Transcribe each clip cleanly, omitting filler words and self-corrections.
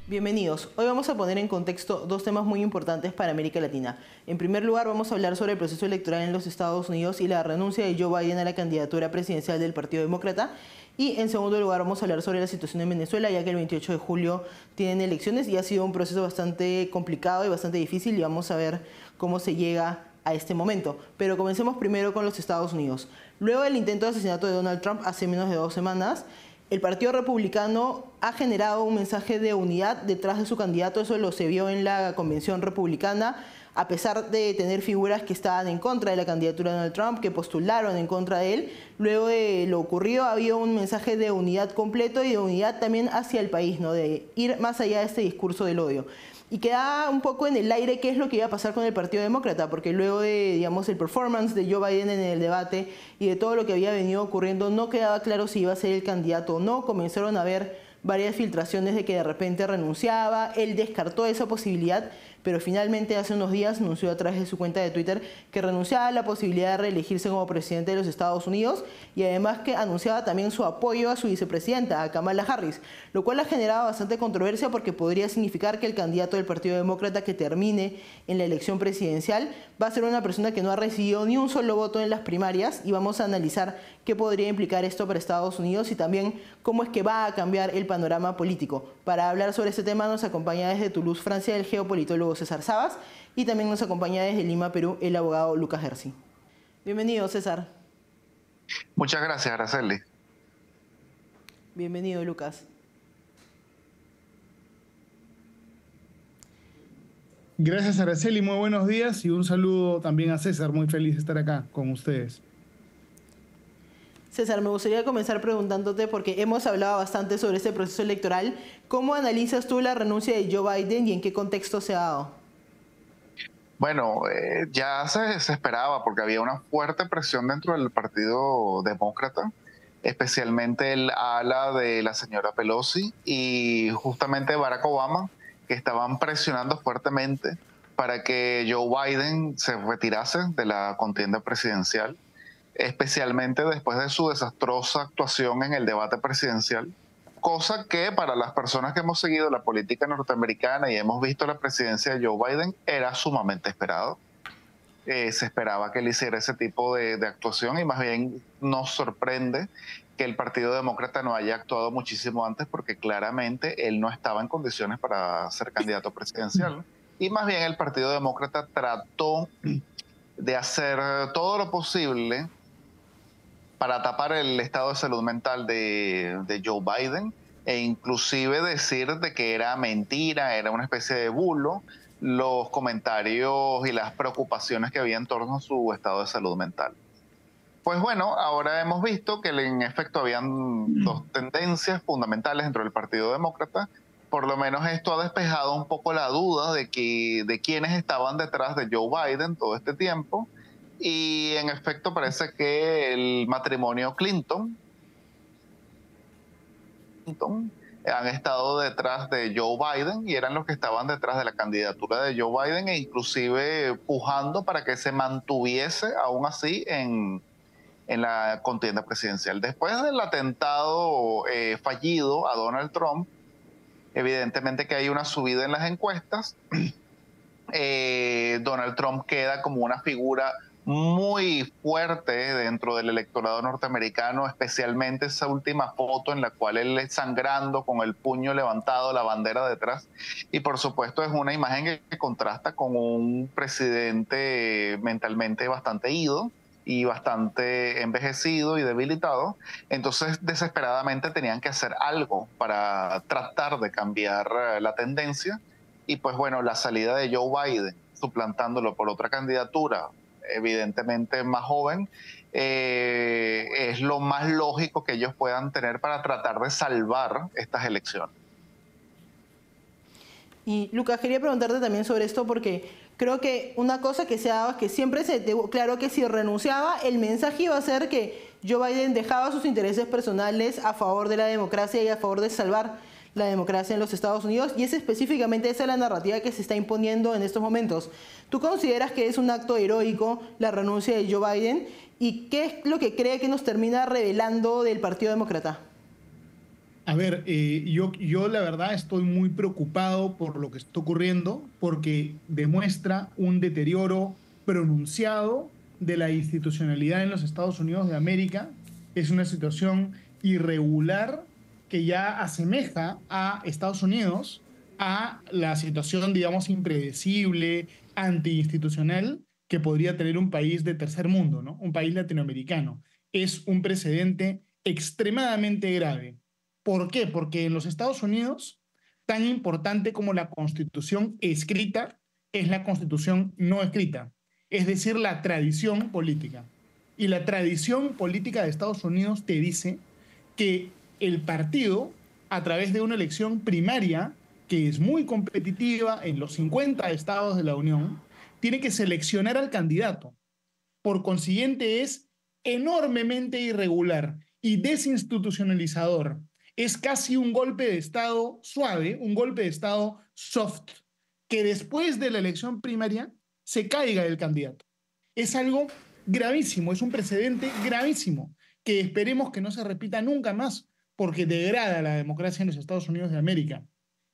Bienvenidos. Hoy vamos a poner en contexto dos temas muy importantes para América Latina. En primer lugar, vamos a hablar sobre el proceso electoral en los Estados Unidos y la renuncia de Joe Biden a la candidatura presidencial del Partido Demócrata. Y en segundo lugar, vamos a hablar sobre la situación en Venezuela, ya que el 28 de julio tienen elecciones y ha sido un proceso bastante complicado y bastante difícil, y vamos a ver cómo se llega a este momento. Pero comencemos primero con los Estados Unidos. Luego del intento de asesinato de Donald Trump hace menos de 2 semanas, el Partido Republicano ha generado un mensaje de unidad detrás de su candidato. Eso lo se vio en la convención republicana, a pesar de tener figuras que estaban en contra de la candidatura de Donald Trump, que postularon en contra de él. Luego de lo ocurrido había un mensaje de unidad completo y de unidad también hacia el país, ¿no? De ir más allá de este discurso del odio. Y queda un poco en el aire qué es lo que iba a pasar con el Partido Demócrata, porque luego de, digamos, el performance de Joe Biden en el debate y de todo lo que había venido ocurriendo, no quedaba claro si iba a ser el candidato o no. Comenzaron a haber varias filtraciones de que de repente renunciaba. Él descartó esa posibilidad, pero finalmente hace unos días anunció a través de su cuenta de Twitter que renunciaba a la posibilidad de reelegirse como presidente de los Estados Unidos, y además que anunciaba también su apoyo a su vicepresidenta, a Kamala Harris, lo cual ha generado bastante controversia porque podría significar que el candidato del Partido Demócrata que termine en la elección presidencial va a ser una persona que no ha recibido ni un solo voto en las primarias, y vamos a analizar qué podría implicar esto para Estados Unidos y también cómo es que va a cambiar el panorama político. Para hablar sobre este tema nos acompaña desde Toulouse, Francia, el geopolitólogo César Sabas, y también nos acompaña desde Lima, Perú, el abogado Lucas Gersi. Bienvenido, César. Muchas gracias, Araceli. Bienvenido, Lucas. Gracias, Araceli, muy buenos días y un saludo también a César, muy feliz de estar acá con ustedes. César, me gustaría comenzar preguntándote, porque hemos hablado bastante sobre este proceso electoral, ¿cómo analizas tú la renuncia de Joe Biden y en qué contexto se ha dado? Bueno, ya se esperaba porque había una fuerte presión dentro del Partido Demócrata, especialmente el ala de la señora Pelosi y justamente Barack Obama, que estaban presionando fuertemente para que Joe Biden se retirase de la contienda presidencial, especialmente después de su desastrosa actuación en el debate presidencial, cosa que para las personas que hemos seguido la política norteamericana y hemos visto la presidencia de Joe Biden era sumamente esperado. Se esperaba que él hiciera ese tipo de actuación, y más bien nos sorprende que el Partido Demócrata no haya actuado muchísimo antes, porque claramente él no estaba en condiciones para ser candidato presidencial. Y más bien el Partido Demócrata trató de hacer todo lo posible para tapar el estado de salud mental de Joe Biden, e inclusive decir de que era mentira, era una especie de bulo, los comentarios y las preocupaciones que había en torno a su estado de salud mental. Pues bueno, ahora hemos visto que en efecto habían dos tendencias fundamentales dentro del Partido Demócrata. Por lo menos esto ha despejado un poco la duda de quiénes estaban detrás de Joe Biden todo este tiempo. Y en efecto parece que el matrimonio Clinton han estado detrás de Joe Biden, y eran los que estaban detrás de la candidatura de Joe Biden, e inclusive pujando para que se mantuviese aún así en la contienda presidencial. Después del atentado fallido a Donald Trump, evidentemente que hay una subida en las encuestas. Donald Trump queda como una figura muy fuerte dentro del electorado norteamericano, especialmente esa última foto en la cual él es sangrando con el puño levantado, la bandera detrás, y por supuesto es una imagen que contrasta con un presidente mentalmente bastante ido y bastante envejecido y debilitado. Entonces desesperadamente tenían que hacer algo para tratar de cambiar la tendencia. Y pues bueno, la salida de Joe Biden, suplantándolo por otra candidatura, evidentemente más joven, es lo más lógico que ellos puedan tener para tratar de salvar estas elecciones. Y Lucas, quería preguntarte también sobre esto, porque creo que una cosa que se daba es que siempre se tuvo claro que si renunciaba, el mensaje iba a ser que Joe Biden dejaba sus intereses personales a favor de la democracia y a favor de salvar la democracia en los Estados Unidos, y es específicamente esa la narrativa que se está imponiendo en estos momentos. ¿Tú consideras que es un acto heroico la renuncia de Joe Biden? ¿Y qué es lo que cree que nos termina revelando del Partido Demócrata? A ver, yo la verdad estoy muy preocupado por lo que está ocurriendo porque demuestra un deterioro pronunciado de la institucionalidad en los Estados Unidos de América. Es una situación irregular que ya asemeja a Estados Unidos a la situación, digamos, impredecible, antiinstitucional que podría tener un país de tercer mundo, ¿no? Un país latinoamericano. Es un precedente extremadamente grave. ¿Por qué? Porque en los Estados Unidos, tan importante como la constitución escrita es la constitución no escrita, es decir, la tradición política. Y la tradición política de Estados Unidos te dice que el partido, a través de una elección primaria, que es muy competitiva en los 50 estados de la Unión, tiene que seleccionar al candidato. Por consiguiente, es enormemente irregular y desinstitucionalizador. Es casi un golpe de Estado suave, un golpe de Estado soft, que después de la elección primaria se caiga el candidato. Es algo gravísimo, es un precedente gravísimo, que esperemos que no se repita nunca más, porque degrada la democracia en los Estados Unidos de América.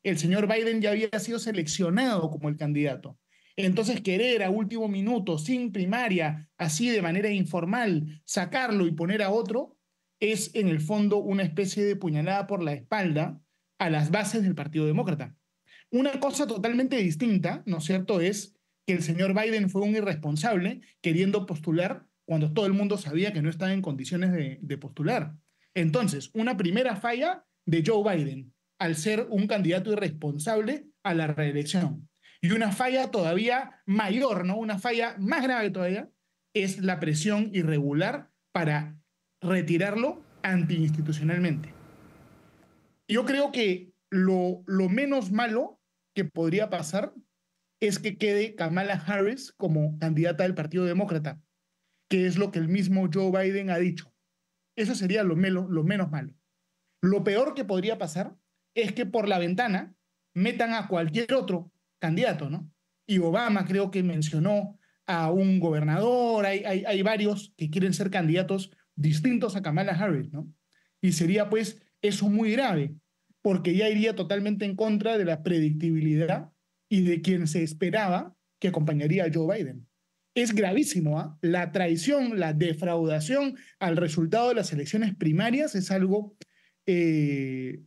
El señor Biden ya había sido seleccionado como el candidato. Entonces, querer a último minuto, sin primaria, así de manera informal, sacarlo y poner a otro, es en el fondo una especie de puñalada por la espalda a las bases del Partido Demócrata. Una cosa totalmente distinta, ¿no es cierto?, es que el señor Biden fue un irresponsable queriendo postular cuando todo el mundo sabía que no estaba en condiciones de postular. Entonces, una primera falla de Joe Biden al ser un candidato irresponsable a la reelección. Y una falla todavía mayor, ¿no? Una falla más grave todavía es la presión irregular para retirarlo antiinstitucionalmente. Yo creo que lo menos malo que podría pasar es que quede Kamala Harris como candidata del Partido Demócrata, que es lo que el mismo Joe Biden ha dicho. Eso sería lo menos malo. Lo peor que podría pasar es que por la ventana metan a cualquier otro candidato, ¿no? Y Obama creo que mencionó a un gobernador, hay varios que quieren ser candidatos distintos a Kamala Harris, ¿no? Y sería pues eso muy grave, porque ya iría totalmente en contra de la predictibilidad y de quien se esperaba que acompañaría a Joe Biden. Es gravísimo, ¿eh? La traición, la defraudación al resultado de las elecciones primarias es algo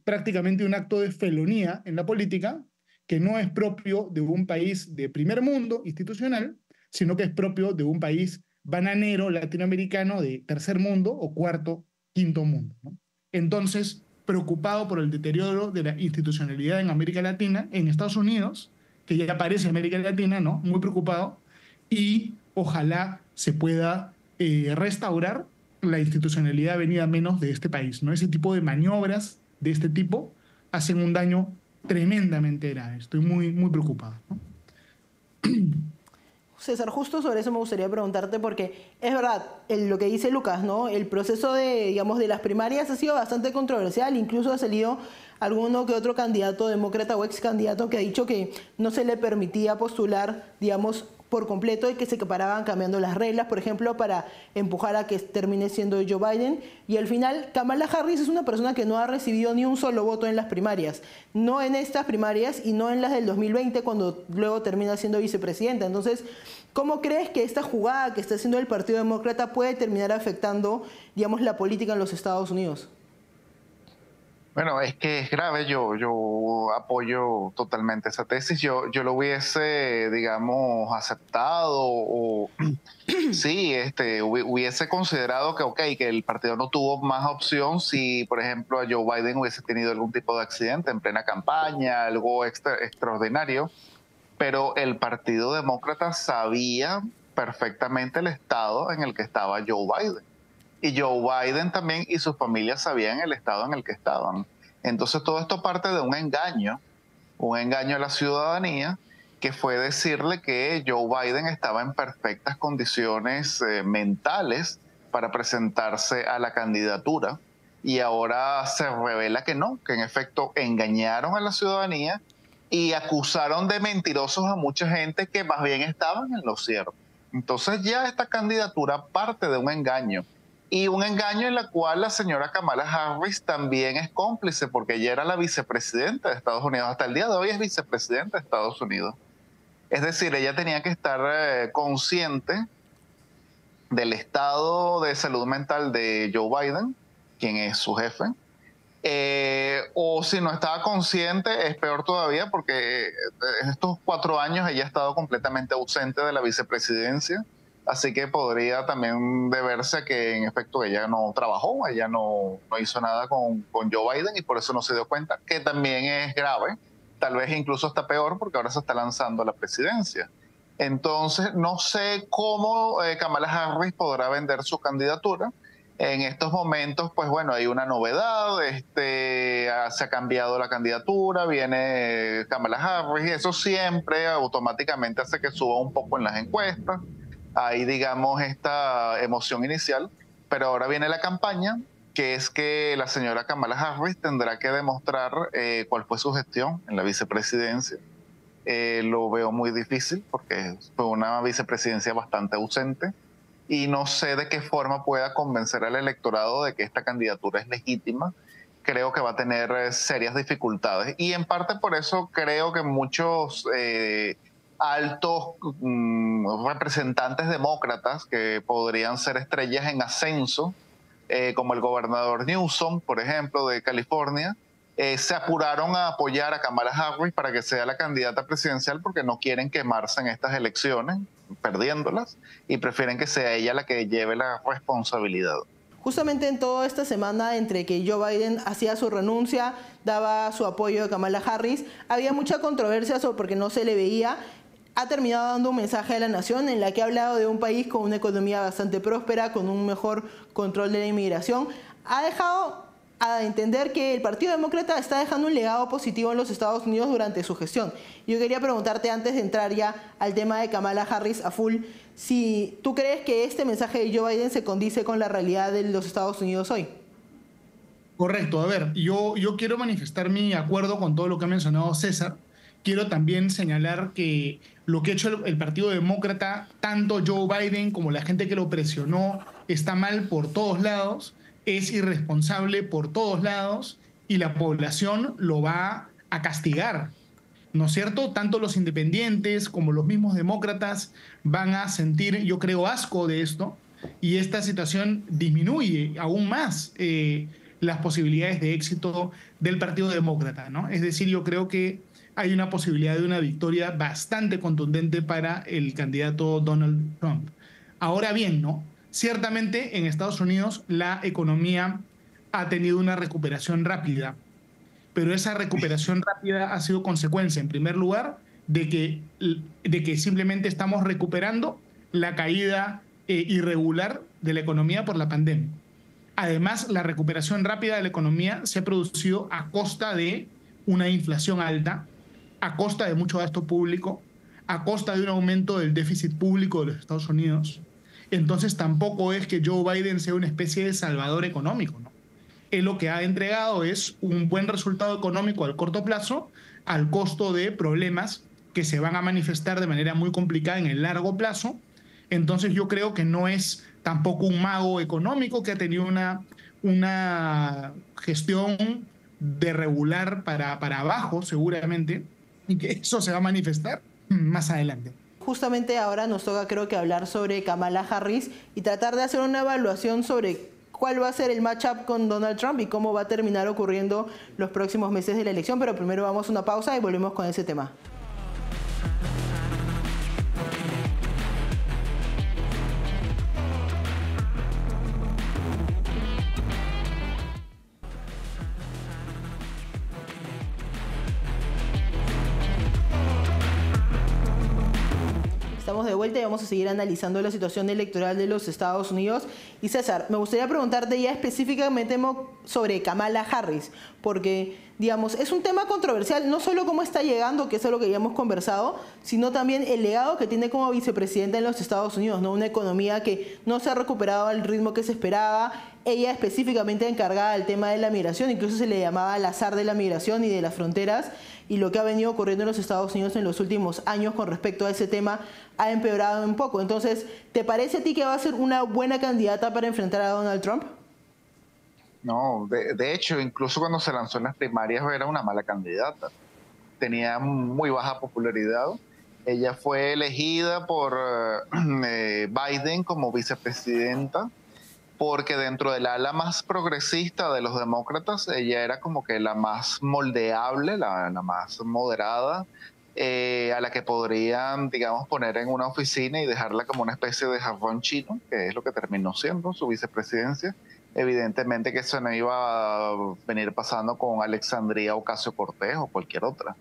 prácticamente un acto de felonía en la política que no es propio de un país de primer mundo institucional, sino que es propio de un país bananero latinoamericano de tercer mundo o cuarto, quinto mundo, ¿no? Entonces, preocupado por el deterioro de la institucionalidad en América Latina, en Estados Unidos, que ya aparece América Latina, ¿no? Muy preocupado, y ojalá se pueda restaurar la institucionalidad venida menos de este país, ¿no? Ese tipo de maniobras de este tipo hacen un daño tremendamente grave. Estoy muy preocupado, ¿no? César, justo sobre eso me gustaría preguntarte porque es verdad, lo que dice Lucas, ¿no? El proceso de, digamos, de las primarias ha sido bastante controversial, incluso ha salido alguno que otro candidato demócrata o ex candidato que ha dicho que no se le permitía postular, digamos, por completo y que se paraban cambiando las reglas, por ejemplo, para empujar a que termine siendo Joe Biden. Y al final, Kamala Harris es una persona que no ha recibido ni un solo voto en las primarias. No en estas primarias y no en las del 2020, cuando luego termina siendo vicepresidenta. Entonces, ¿cómo crees que esta jugada que está haciendo el Partido Demócrata puede terminar afectando, digamos, la política en los Estados Unidos? Bueno, es que es grave, yo apoyo totalmente esa tesis, yo lo hubiese, digamos, aceptado o sí, hubiese considerado que, okay, que el partido no tuvo más opción si, por ejemplo, a Joe Biden hubiese tenido algún tipo de accidente en plena campaña, algo extraordinario, pero el Partido Demócrata sabía perfectamente el estado en el que estaba Joe Biden. Y Joe Biden también y sus familias sabían el estado en el que estaban. Entonces todo esto parte de un engaño a la ciudadanía, que fue decirle que Joe Biden estaba en perfectas condiciones mentales para presentarse a la candidatura. Y ahora se revela que no, que en efecto engañaron a la ciudadanía y acusaron de mentirosos a mucha gente que más bien estaban en lo cierto. Entonces ya esta candidatura parte de un engaño. y un engaño en la cual la señora Kamala Harris también es cómplice, porque ella era la vicepresidenta de Estados Unidos, hasta el día de hoy es vicepresidenta de Estados Unidos. Es decir, ella tenía que estar consciente del estado de salud mental de Joe Biden, quien es su jefe, o si no estaba consciente, es peor todavía, porque en estos 4 años ella ha estado completamente ausente de la vicepresidencia, así que podría también deberse a que en efecto ella no trabajó, ella no hizo nada con Joe Biden y por eso no se dio cuenta, que también es grave, tal vez incluso está peor porque ahora se está lanzando a la presidencia. Entonces, no sé cómo Kamala Harris podrá vender su candidatura. En estos momentos, pues bueno, hay una novedad, se ha cambiado la candidatura, viene Kamala Harris, y eso siempre automáticamente hace que suba un poco en las encuestas. Hay, digamos, esta emoción inicial, pero ahora viene la campaña, que es que la señora Kamala Harris tendrá que demostrar cuál fue su gestión en la vicepresidencia. Lo veo muy difícil porque fue una vicepresidencia bastante ausente y no sé de qué forma pueda convencer al electorado de que esta candidatura es legítima. Creo que va a tener serias dificultades y en parte por eso creo que muchos altos representantes demócratas que podrían ser estrellas en ascenso, como el gobernador Newsom, por ejemplo, de California, se apuraron a apoyar a Kamala Harris para que sea la candidata presidencial porque no quieren quemarse en estas elecciones, perdiéndolas, y prefieren que sea ella la que lleve la responsabilidad. Justamente en toda esta semana, entre que Joe Biden hacía su renuncia, daba su apoyo a Kamala Harris, había mucha controversia porque no se le veía. Ha terminado dando un mensaje a la nación en la que ha hablado de un país con una economía bastante próspera, con un mejor control de la inmigración. Ha dejado a entender que el Partido Demócrata está dejando un legado positivo en los Estados Unidos durante su gestión. Yo quería preguntarte, antes de entrar ya al tema de Kamala Harris a full, si tú crees que este mensaje de Joe Biden se condice con la realidad de los Estados Unidos hoy. Correcto. A ver, yo quiero manifestar mi acuerdo con todo lo que ha mencionado César. Quiero también señalar que lo que ha hecho el Partido Demócrata, tanto Joe Biden como la gente que lo presionó, está mal por todos lados, es irresponsable por todos lados y la población lo va a castigar, ¿no es cierto? Tanto los independientes como los mismos demócratas van a sentir, yo creo, asco de esto, y esta situación disminuye aún más las posibilidades de éxito del Partido Demócrata, ¿no? Es decir, yo creo que hay una posibilidad de una victoria bastante contundente para el candidato Donald Trump. Ahora bien, ¿no? Ciertamente en Estados Unidos la economía ha tenido una recuperación rápida, pero esa recuperación rápida ha sido consecuencia, en primer lugar, de que simplemente estamos recuperando la caída irregular de la economía por la pandemia. Además, la recuperación rápida de la economía se ha producido a costa de una inflación alta, a costa de mucho gasto público, a costa de un aumento del déficit público de los Estados Unidos. Entonces tampoco es que Joe Biden sea una especie de salvador económico, ¿no? Él lo que ha entregado es un buen resultado económico al corto plazo, al costo de problemas que se van a manifestar de manera muy complicada en el largo plazo. Entonces yo creo que no es tampoco un mago económico que ha tenido una gestión de regular para abajo, seguramente, y que eso se va a manifestar más adelante. Justamente ahora nos toca, creo que, hablar sobre Kamala Harris y tratar de hacer una evaluación sobre cuál va a ser el matchup con Donald Trump y cómo va a terminar ocurriendo los próximos meses de la elección. Pero primero vamos a una pausa y volvemos con ese tema. Estamos de vuelta y vamos a seguir analizando la situación electoral de los Estados Unidos. Y César, me gustaría preguntarte ya específicamente sobre Kamala Harris, porque, digamos, es un tema controversial, no solo cómo está llegando, que es algo que ya hemos conversado, sino también el legado que tiene como vicepresidenta en los Estados Unidos, ¿no? Una economía que no se ha recuperado al ritmo que se esperaba, ella específicamente encargada del tema de la migración, incluso se le llamaba la zar de la migración y de las fronteras, y lo que ha venido ocurriendo en los Estados Unidos en los últimos años con respecto a ese tema ha empeorado un poco. Entonces, ¿te parece a ti que va a ser una buena candidata para enfrentar a Donald Trump? No, de hecho, incluso cuando se lanzó en las primarias era una mala candidata. Tenía muy baja popularidad. Ella fue elegida por Biden como vicepresidenta porque dentro del ala más progresista de los demócratas, ella era como que la más moldeable, la más moderada, a la que podrían, digamos, poner en una oficina y dejarla como una especie de jarrón chino, que es lo que terminó siendo su vicepresidencia. Evidentemente que eso no iba a venir pasando con Alexandria Ocasio-Cortez o cualquier otra.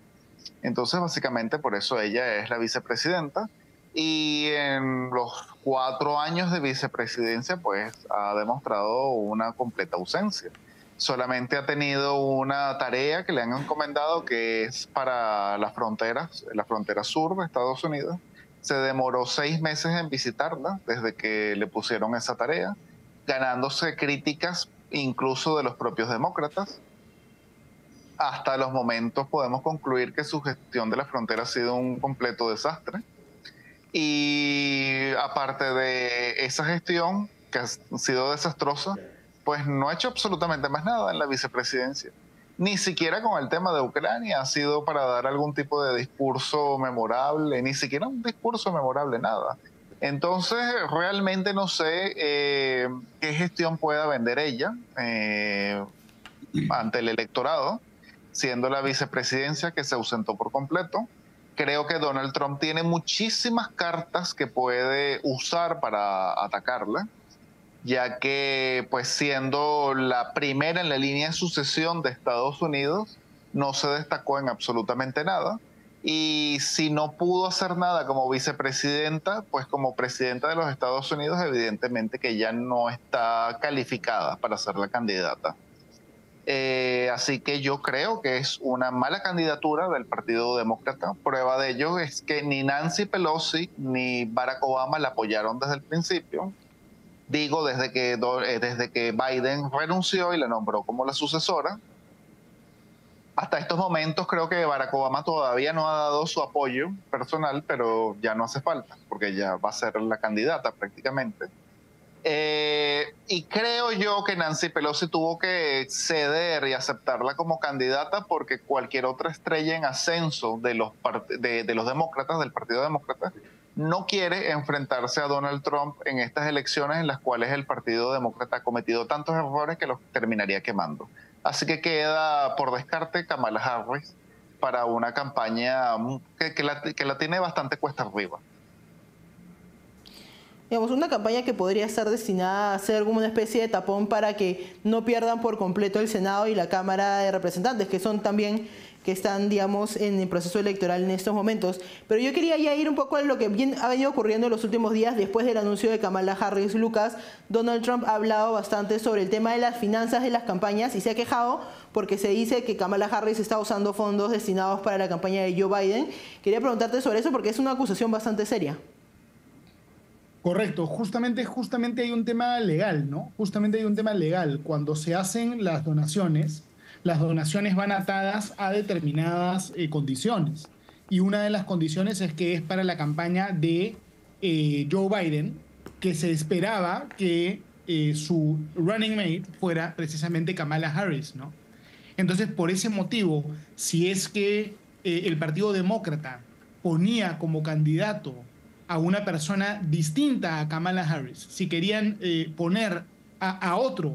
Entonces, básicamente, por eso ella es la vicepresidenta. Y en los 4 años de vicepresidencia, pues ha demostrado una completa ausencia. Solamente ha tenido una tarea que le han encomendado, que es para las fronteras, la frontera sur de Estados Unidos. Se demoró 6 meses en visitarla desde que le pusieron esa tarea, ganándose críticas incluso de los propios demócratas. Hasta los momentos podemos concluir que su gestión de la frontera ha sido un completo desastre. Y aparte de esa gestión, que ha sido desastrosa, pues no ha hecho absolutamente más nada en la vicepresidencia. Ni siquiera con el tema de Ucrania ha sido para dar algún tipo de discurso memorable, ni siquiera un discurso memorable, nada. Entonces, realmente no sé qué gestión pueda vender ella ante el electorado, siendo la vicepresidencia que se ausentó por completo. Creo que Donald Trump tiene muchísimas cartas que puede usar para atacarla, ya que, pues, siendo la primera en la línea de sucesión de Estados Unidos, no se destacó en absolutamente nada. Y si no pudo hacer nada como vicepresidenta, pues como presidenta de los Estados Unidos, evidentemente que ya no está calificada para ser la candidata. Así que yo creo que es una mala candidatura del Partido Demócrata. Prueba de ello es que ni Nancy Pelosi ni Barack Obama la apoyaron desde el principio. Digo, desde que Biden renunció y la nombró como la sucesora. Hasta estos momentos creo que Barack Obama todavía no ha dado su apoyo personal, pero ya no hace falta, porque ya va a ser la candidata prácticamente. Y creo yo que Nancy Pelosi tuvo que ceder y aceptarla como candidata porque cualquier otra estrella en ascenso de los demócratas, del Partido Demócrata, no quiere enfrentarse a Donald Trump en estas elecciones en las cuales el Partido Demócrata ha cometido tantos errores que los terminaría quemando. Así que queda por descarte Kamala Harris para una campaña que la tiene bastante cuesta arriba. Digamos, una campaña que podría estar destinada a ser como una especie de tapón para que no pierdan por completo el Senado y la Cámara de Representantes, que son también que están, digamos, en el proceso electoral en estos momentos. Pero yo quería ya ir un poco a lo que ha venido ocurriendo en los últimos días después del anuncio de Kamala Harris. Lucas, Donald Trump ha hablado bastante sobre el tema de las finanzas de las campañas y se ha quejado porque se dice que Kamala Harris está usando fondos destinados para la campaña de Joe Biden. Quería preguntarte sobre eso porque es una acusación bastante seria. Correcto, justamente hay un tema legal, ¿no? Justamente hay un tema legal. Cuando se hacen las donaciones van atadas a determinadas condiciones. Y una de las condiciones es que es para la campaña de Joe Biden, que se esperaba que su running mate fuera precisamente Kamala Harris, ¿no? Entonces, por ese motivo, si es que el Partido Demócrata ponía como candidato a una persona distinta a Kamala Harris, si querían poner a otro,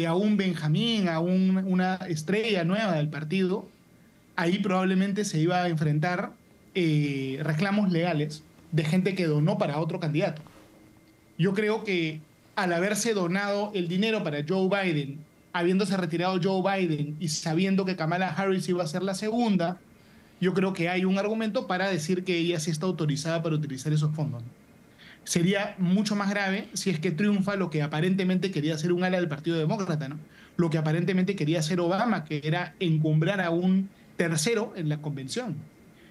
a un Benjamín, a una estrella nueva del partido, ahí probablemente se iba a enfrentar reclamos legales de gente que donó para otro candidato. Yo creo que al haberse donado el dinero para Joe Biden, habiéndose retirado Joe Biden y sabiendo que Kamala Harris iba a ser la segunda, yo creo que hay un argumento para decir que ella sí está autorizada para utilizar esos fondos, ¿no? Sería mucho más grave si es que triunfa lo que aparentemente quería hacer un ala del Partido Demócrata, ¿no? Lo que aparentemente quería hacer Obama, que era encumbrar a un tercero en la convención.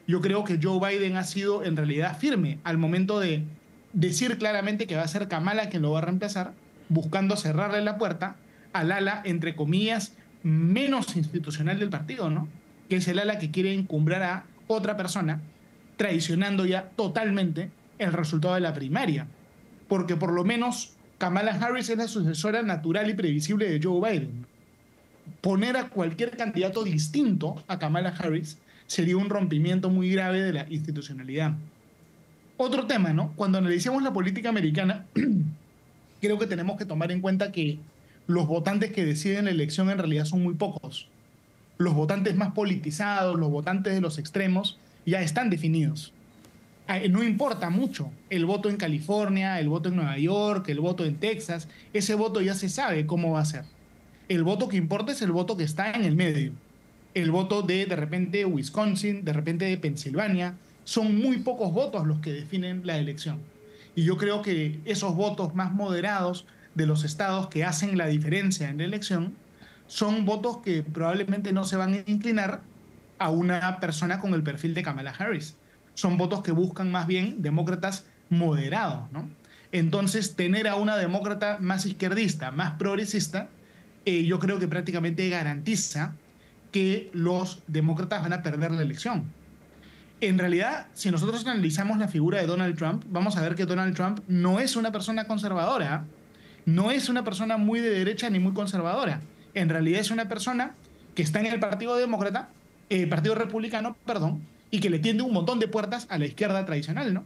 Yo creo que Joe Biden ha sido en realidad firme al momento de decir claramente que va a ser Kamala quien lo va a reemplazar, buscando cerrarle la puerta al ala, entre comillas, menos institucional del partido, ¿no? Que es el ala que quiere encumbrar a otra persona, traicionando ya totalmente el resultado de la primaria. Porque por lo menos Kamala Harris es la sucesora natural y previsible de Joe Biden. Poner a cualquier candidato distinto a Kamala Harris sería un rompimiento muy grave de la institucionalidad. Otro tema, ¿no? Cuando analicemos la política americana, creo que tenemos que tomar en cuenta que los votantes que deciden la elección en realidad son muy pocos. Los votantes más politizados, los votantes de los extremos, ya están definidos. No importa mucho el voto en California, el voto en Nueva York, el voto en Texas, ese voto ya se sabe cómo va a ser. El voto que importa es el voto que está en el medio. El voto de repente, Wisconsin, de repente de Pensilvania. Son muy pocos votos los que definen la elección. Y yo creo que esos votos más moderados de los estados que hacen la diferencia en la elección son votos que probablemente no se van a inclinar a una persona con el perfil de Kamala Harris. Son votos que buscan más bien demócratas moderados, ¿no? Entonces, tener a una demócrata más izquierdista, más progresista, yo creo que prácticamente garantiza que los demócratas van a perder la elección. En realidad, si nosotros analizamos la figura de Donald Trump, vamos a ver que Donald Trump no es una persona conservadora, no es una persona muy de derecha ni muy conservadora. En realidad es una persona que está en el Partido Demócrata, Partido Republicano, perdón, y que le tiende un montón de puertas a la izquierda tradicional, ¿no?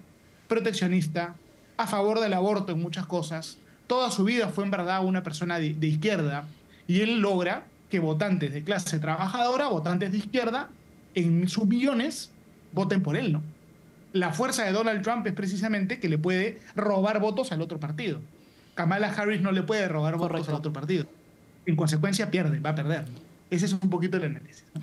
Proteccionista, a favor del aborto en muchas cosas. Toda su vida fue en verdad una persona de izquierda, y él logra que votantes de clase trabajadora, votantes de izquierda, en sus millones, voten por él, ¿no? La fuerza de Donald Trump es precisamente que le puede robar votos al otro partido. Kamala Harris no le puede robar votos al otro partido. En consecuencia pierde, va a perder, ¿no? Ese es un poquito el análisis, ¿no?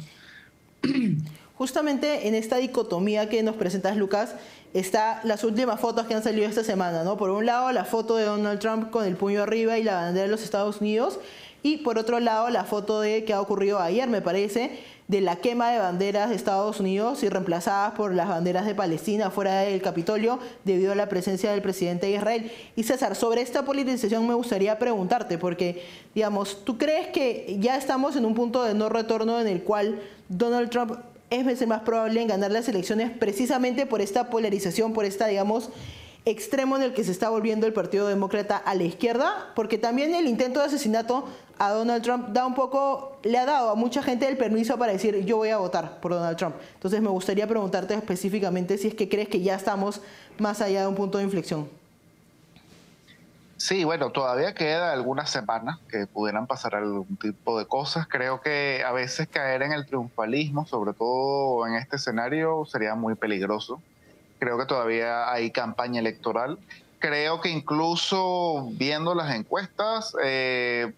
Justamente en esta dicotomía que nos presentas, Lucas, está las últimas fotos que han salido esta semana, ¿no? Por un lado, la foto de Donald Trump con el puño arriba y la bandera de los Estados Unidos, y por otro lado, la foto de que ha ocurrido ayer, me parece, de la quema de banderas de Estados Unidos y reemplazadas por las banderas de Palestina fuera del Capitolio debido a la presencia del presidente de Israel. Y César, sobre esta politización me gustaría preguntarte, porque, digamos, ¿tú crees que ya estamos en un punto de no retorno en el cual Donald Trump es más probable en ganar las elecciones precisamente por esta polarización, por esta, digamos, extremo en el que se está volviendo el Partido Demócrata a la izquierda? Porque también el intento de asesinato a Donald Trump le ha dado a mucha gente el permiso para decir yo voy a votar por Donald Trump. Entonces me gustaría preguntarte específicamente si es que crees que ya estamos más allá de un punto de inflexión. Sí, bueno, todavía queda algunas semanas que pudieran pasar algún tipo de cosas. Creo que a veces caer en el triunfalismo, sobre todo en este escenario, sería muy peligroso. Creo que todavía hay campaña electoral. Creo que incluso viendo las encuestas,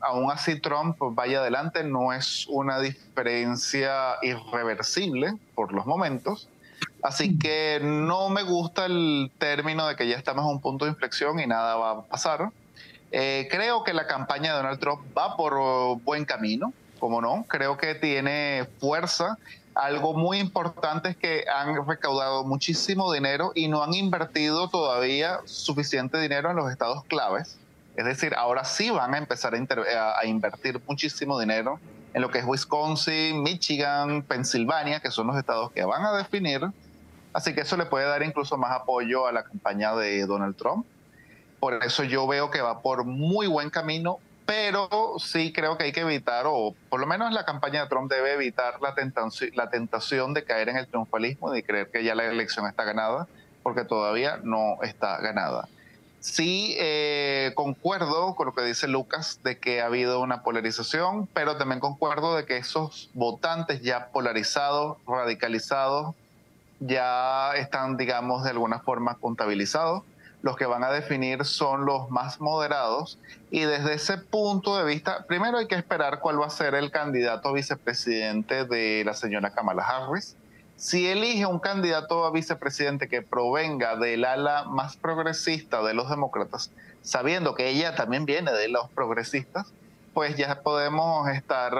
aún así Trump vaya adelante, no es una diferencia irreversible por los momentos. Así que no me gusta el término de que ya estamos a un punto de inflexión y nada va a pasar. Creo que la campaña de Donald Trump va por buen camino, como no. Creo que tiene fuerza. Algo muy importante es que han recaudado muchísimo dinero y no han invertido todavía suficiente dinero en los estados claves. Es decir, ahora sí van a empezar a invertir muchísimo dinero en lo que es Wisconsin, Michigan, Pensilvania, que son los estados que van a definir. Así que eso le puede dar incluso más apoyo a la campaña de Donald Trump. Por eso yo veo que va por muy buen camino, pero sí creo que hay que evitar, o por lo menos la campaña de Trump debe evitar la tentación de caer en el triunfalismo y de creer que ya la elección está ganada, porque todavía no está ganada. Sí, concuerdo con lo que dice Lucas de que ha habido una polarización, pero también concuerdo de que esos votantes ya polarizados, radicalizados, ya están, digamos, de alguna forma contabilizados. Los que van a definir son los más moderados, y desde ese punto de vista, primero hay que esperar cuál va a ser el candidato a vicepresidente de la señora Kamala Harris. Si elige un candidato a vicepresidente que provenga del ala más progresista de los demócratas, sabiendo que ella también viene de los progresistas, pues ya podemos estar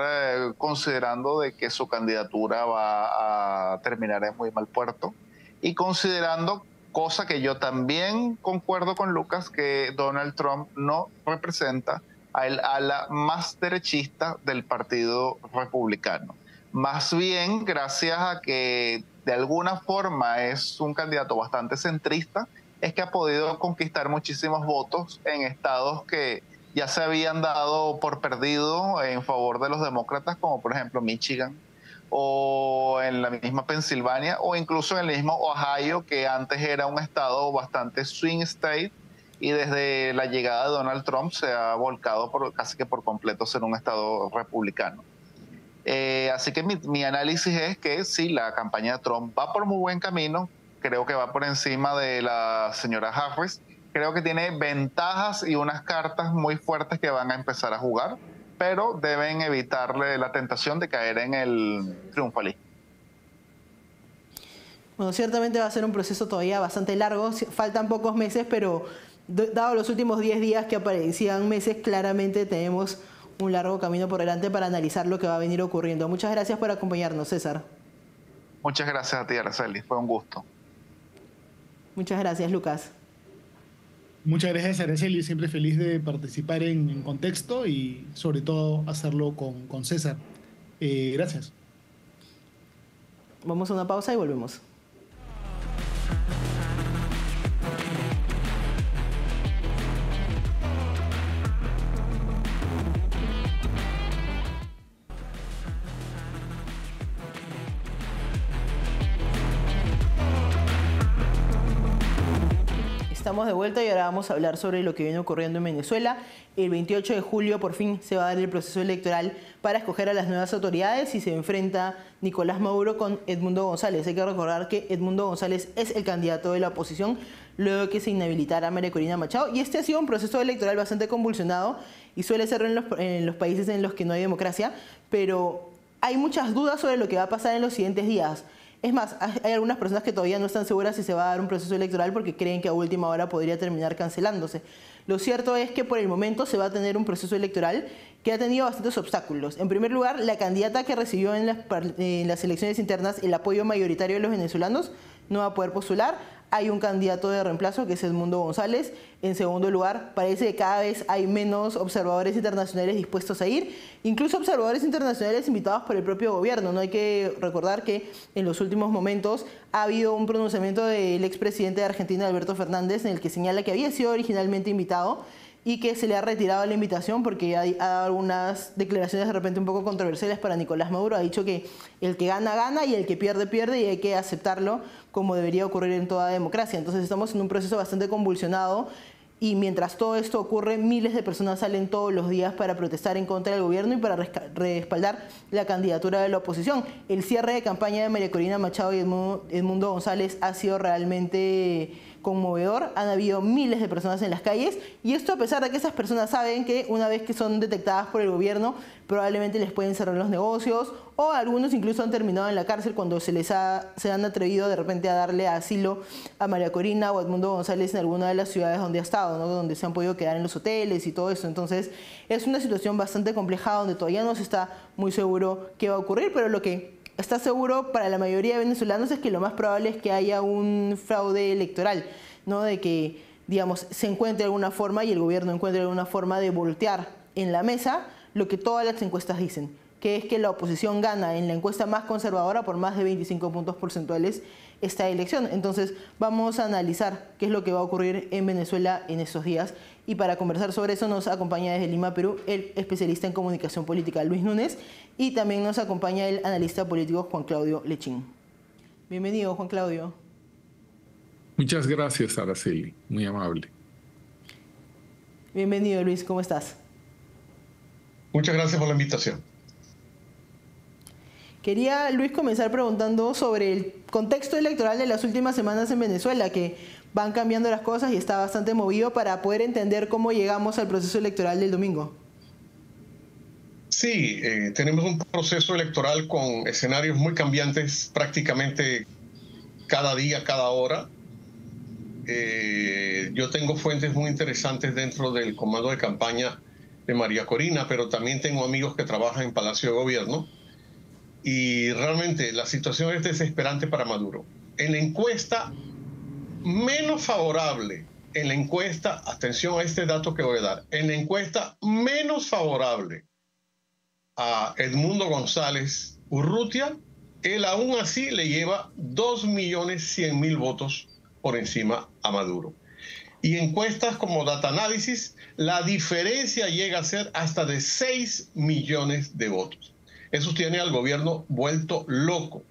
considerando de que su candidatura va a terminar en muy mal puerto, y considerando cosa que yo también concuerdo con Lucas, que Donald Trump no representa al ala más derechista del Partido Republicano. Más bien, gracias a que de alguna forma es un candidato bastante centrista, es que ha podido conquistar muchísimos votos en estados que ya se habían dado por perdido en favor de los demócratas, como por ejemplo Michigan, o en la misma Pensilvania, o incluso en el mismo Ohio, que antes era un estado bastante swing state, y desde la llegada de Donald Trump se ha volcado casi que por completo ser un estado republicano. Así que mi análisis es que sí, la campaña de Trump va por muy buen camino, creo que va por encima de la señora Harris, creo que tiene ventajas y unas cartas muy fuertes que van a empezar a jugar, pero deben evitarle la tentación de caer en el triunfalismo. Bueno, ciertamente va a ser un proceso todavía bastante largo, faltan pocos meses, pero dado los últimos 10 días que aparecían meses, claramente tenemos un largo camino por delante para analizar lo que va a venir ocurriendo. Muchas gracias por acompañarnos, César. Muchas gracias a ti, Araceli, fue un gusto. Muchas gracias, Lucas. Muchas gracias, Araceli. Siempre feliz de participar en Contexto y sobre todo hacerlo con César. Gracias. Vamos a una pausa y volvemos. Estamos de vuelta y ahora vamos a hablar sobre lo que viene ocurriendo en Venezuela. El 28 de julio por fin se va a dar el proceso electoral para escoger a las nuevas autoridades y se enfrenta Nicolás Maduro con Edmundo González. Hay que recordar que Edmundo González es el candidato de la oposición luego de que se inhabilitara a María Corina Machado. Y este ha sido un proceso electoral bastante convulsionado y suele ser en los países en los que no hay democracia, pero hay muchas dudas sobre lo que va a pasar en los siguientes días. Es más, hay algunas personas que todavía no están seguras si se va a dar un proceso electoral porque creen que a última hora podría terminar cancelándose. Lo cierto es que por el momento se va a tener un proceso electoral que ha tenido bastantes obstáculos. En primer lugar, la candidata que recibió en las elecciones internas el apoyo mayoritario de los venezolanos no va a poder postular. Hay un candidato de reemplazo que es Edmundo González. En segundo lugar, parece que cada vez hay menos observadores internacionales dispuestos a ir, incluso observadores internacionales invitados por el propio gobierno. No hay que recordar que en los últimos momentos ha habido un pronunciamiento del expresidente de Argentina, Alberto Fernández, en el que señala que había sido originalmente invitado y que se le ha retirado la invitación porque ha dado algunas declaraciones de repente un poco controversiales para Nicolás Maduro. Ha dicho que el que gana, gana y el que pierde, pierde y hay que aceptarlo como debería ocurrir en toda democracia. Entonces estamos en un proceso bastante convulsionado y mientras todo esto ocurre, miles de personas salen todos los días para protestar en contra del gobierno y para respaldar la candidatura de la oposición. El cierre de campaña de María Corina Machado y Edmundo González ha sido realmente conmovedor. Han habido miles de personas en las calles y esto a pesar de que esas personas saben que una vez que son detectadas por el gobierno probablemente les pueden cerrar los negocios o algunos incluso han terminado en la cárcel cuando se han atrevido de repente a darle asilo a María Corina o a Edmundo González en alguna de las ciudades donde ha estado, ¿no? Donde se han podido quedar en los hoteles y todo eso. Entonces es una situación bastante compleja donde todavía no se está muy seguro qué va a ocurrir, pero lo que está seguro para la mayoría de venezolanos es que lo más probable es que haya un fraude electoral, ¿no? De que, digamos, se encuentre alguna forma y el gobierno encuentre alguna forma de voltear en la mesa lo que todas las encuestas dicen, que es que la oposición gana en la encuesta más conservadora por más de 25 puntos porcentuales esta elección. Entonces vamos a analizar qué es lo que va a ocurrir en Venezuela en estos días y para conversar sobre eso nos acompaña desde Lima, Perú, el especialista en comunicación política Luis Núñez y también nos acompaña el analista político Juan Claudio Lechín. Bienvenido, Juan Claudio. Muchas gracias, Araceli, muy amable. Bienvenido, Luis, ¿cómo estás? Muchas gracias por la invitación. Quería, Luis, comenzar preguntando sobre el contexto electoral de las últimas semanas en Venezuela, que van cambiando las cosas y está bastante movido para poder entender cómo llegamos al proceso electoral del domingo. Sí, tenemos un proceso electoral con escenarios muy cambiantes prácticamente cada día, cada hora. Yo tengo fuentes muy interesantes dentro del comando de campaña de María Corina, pero también tengo amigos que trabajan en Palacio de Gobierno. Y realmente la situación es desesperante para Maduro. En la encuesta menos favorable en la encuesta, atención a este dato que voy a dar, en la encuesta menos favorable a Edmundo González Urrutia, él aún así le lleva 2.100.000 votos por encima a Maduro. Y encuestas como Data Analysis, la diferencia llega a ser hasta de 6 millones de votos. Eso tiene al gobierno vuelto loco.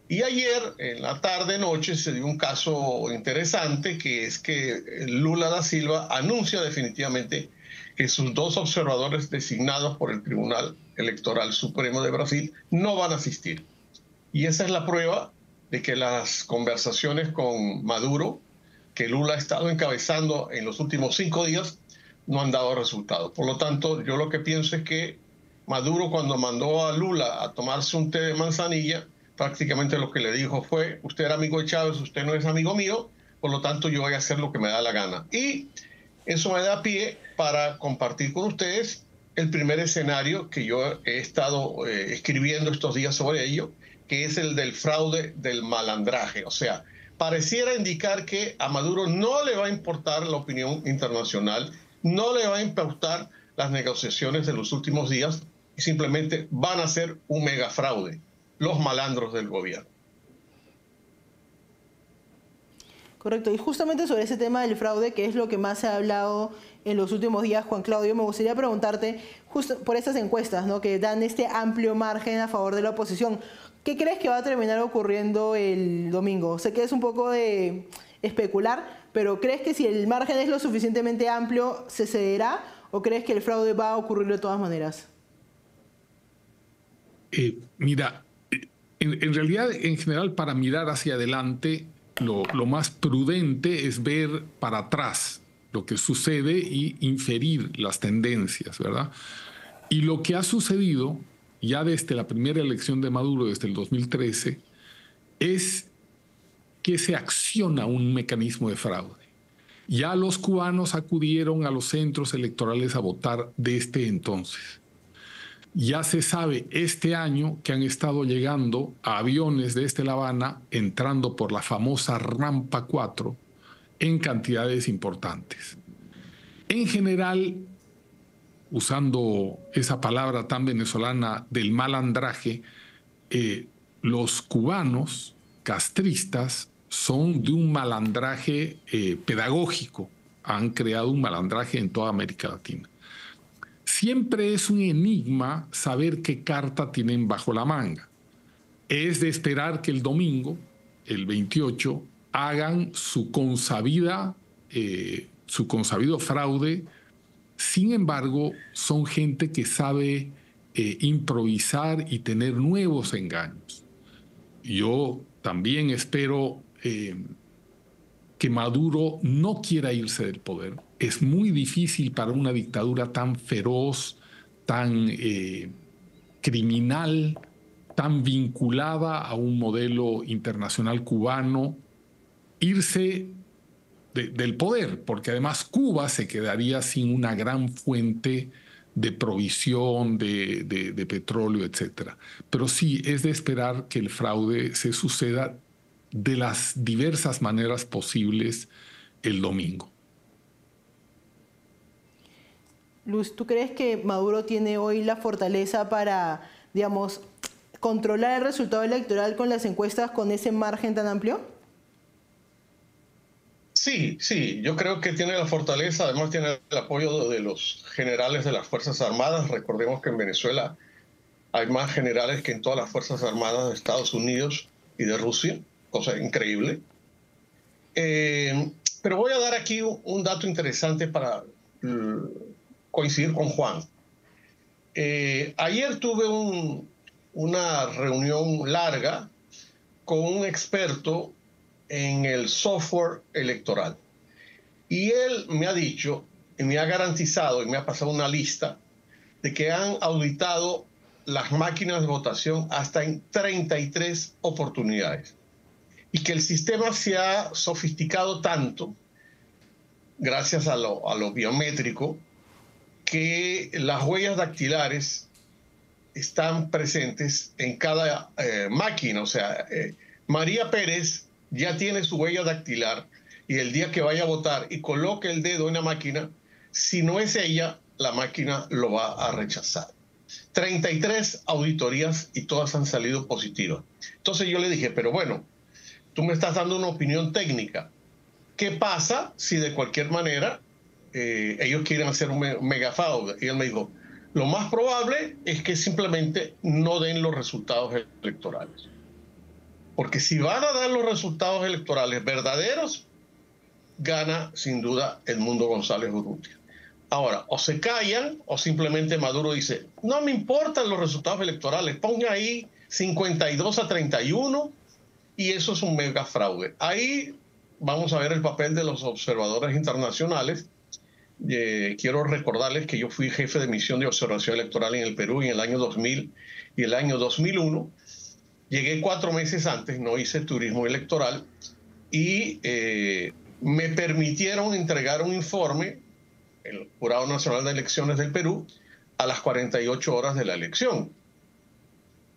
Y ayer, en la tarde-noche, se dio un caso interesante, que es que Lula da Silva anuncia definitivamente que sus 2 observadores designados por el Tribunal Electoral Supremo de Brasil no van a asistir. Y esa es la prueba de que las conversaciones con Maduro, que Lula ha estado encabezando en los últimos 5 días, no han dado resultados. Por lo tanto, yo lo que pienso es que Maduro, cuando mandó a Lula a tomarse un té de manzanilla, prácticamente lo que le dijo fue: usted era amigo de Chávez, usted no es amigo mío, por lo tanto yo voy a hacer lo que me da la gana. Y eso me da pie para compartir con ustedes el primer escenario que yo he estado escribiendo estos días sobre ello, que es el del fraude del malandraje. O sea, pareciera indicar que a Maduro no le va a importar la opinión internacional, no le va a importar las negociaciones de los últimos días, y simplemente van a ser un mega fraude los malandros del gobierno. Correcto, y justamente sobre ese tema del fraude, que es lo que más se ha hablado en los últimos días, Juan Claudio, me gustaría preguntarte, justo por estas encuestas, ¿no?, que dan este amplio margen a favor de la oposición, ¿qué crees que va a terminar ocurriendo el domingo? Sé que es un poco de especular, pero ¿crees que si el margen es lo suficientemente amplio, se cederá, o crees que el fraude va a ocurrir de todas maneras? Mira, en realidad, en general, para mirar hacia adelante, lo más prudente es ver para atrás lo que sucede y inferir las tendencias, ¿verdad? Y lo que ha sucedido ya desde la primera elección de Maduro, desde el 2013, es que se acciona un mecanismo de fraude. Ya los cubanos acudieron a los centros electorales a votar desde entonces. Ya se sabe este año que han estado llegando a aviones desde La Habana, entrando por la famosa Rampa 4, en cantidades importantes. En general, usando esa palabra tan venezolana del malandraje, los cubanos castristas son de un malandraje pedagógico. Han creado un malandraje en toda América Latina. Siempre es un enigma saber qué carta tienen bajo la manga. Es de esperar que el domingo, el 28, hagan su consabido fraude. Sin embargo, son gente que sabe improvisar y tener nuevos engaños. Yo también espero que Maduro no quiera irse del poder. Es muy difícil para una dictadura tan feroz, tan criminal, tan vinculada a un modelo internacional cubano, irse del poder, porque además Cuba se quedaría sin una gran fuente de provisión de petróleo, etc. Pero sí, es de esperar que el fraude se suceda de las diversas maneras posibles el domingo. Luz, ¿tú crees que Maduro tiene hoy la fortaleza para, digamos, controlar el resultado electoral con las encuestas con ese margen tan amplio? Sí, yo creo que tiene la fortaleza, además tiene el apoyo de los generales de las Fuerzas Armadas. Recordemos que en Venezuela hay más generales que en todas las Fuerzas Armadas de Estados Unidos y de Rusia, cosa increíble. Pero voy a dar aquí un dato interesante para coincidir con Juan. Ayer tuve una reunión larga con un experto en el software electoral. Y él me ha dicho, y me ha garantizado, y me ha pasado una lista, de que han auditado las máquinas de votación hasta en 33 oportunidades. Y que el sistema se ha sofisticado tanto, gracias a lo biométrico, que las huellas dactilares están presentes en cada máquina. O sea, María Pérez ya tiene su huella dactilar y el día que vaya a votar y coloque el dedo en la máquina, si no es ella, la máquina lo va a rechazar. 33 auditorías y todas han salido positivas. Entonces yo le dije, pero bueno, tú me estás dando una opinión técnica. ¿Qué pasa si de cualquier manera ellos quieren hacer un megafraude? Y él me dijo, lo más probable es que simplemente no den los resultados electorales. Porque si van a dar los resultados electorales verdaderos, gana sin duda Edmundo González Urrutia. Ahora, o se callan o simplemente Maduro dice, no me importan los resultados electorales, ponga ahí 52-31 y eso es un mega fraude. Ahí vamos a ver el papel de los observadores internacionales. Quiero recordarles que yo fui jefe de misión de observación electoral en el Perú en el año 2000 y el año 2001. Llegué 4 meses antes, no hice turismo electoral y me permitieron entregar un informe, el Jurado Nacional de Elecciones del Perú, a las 48 horas de la elección.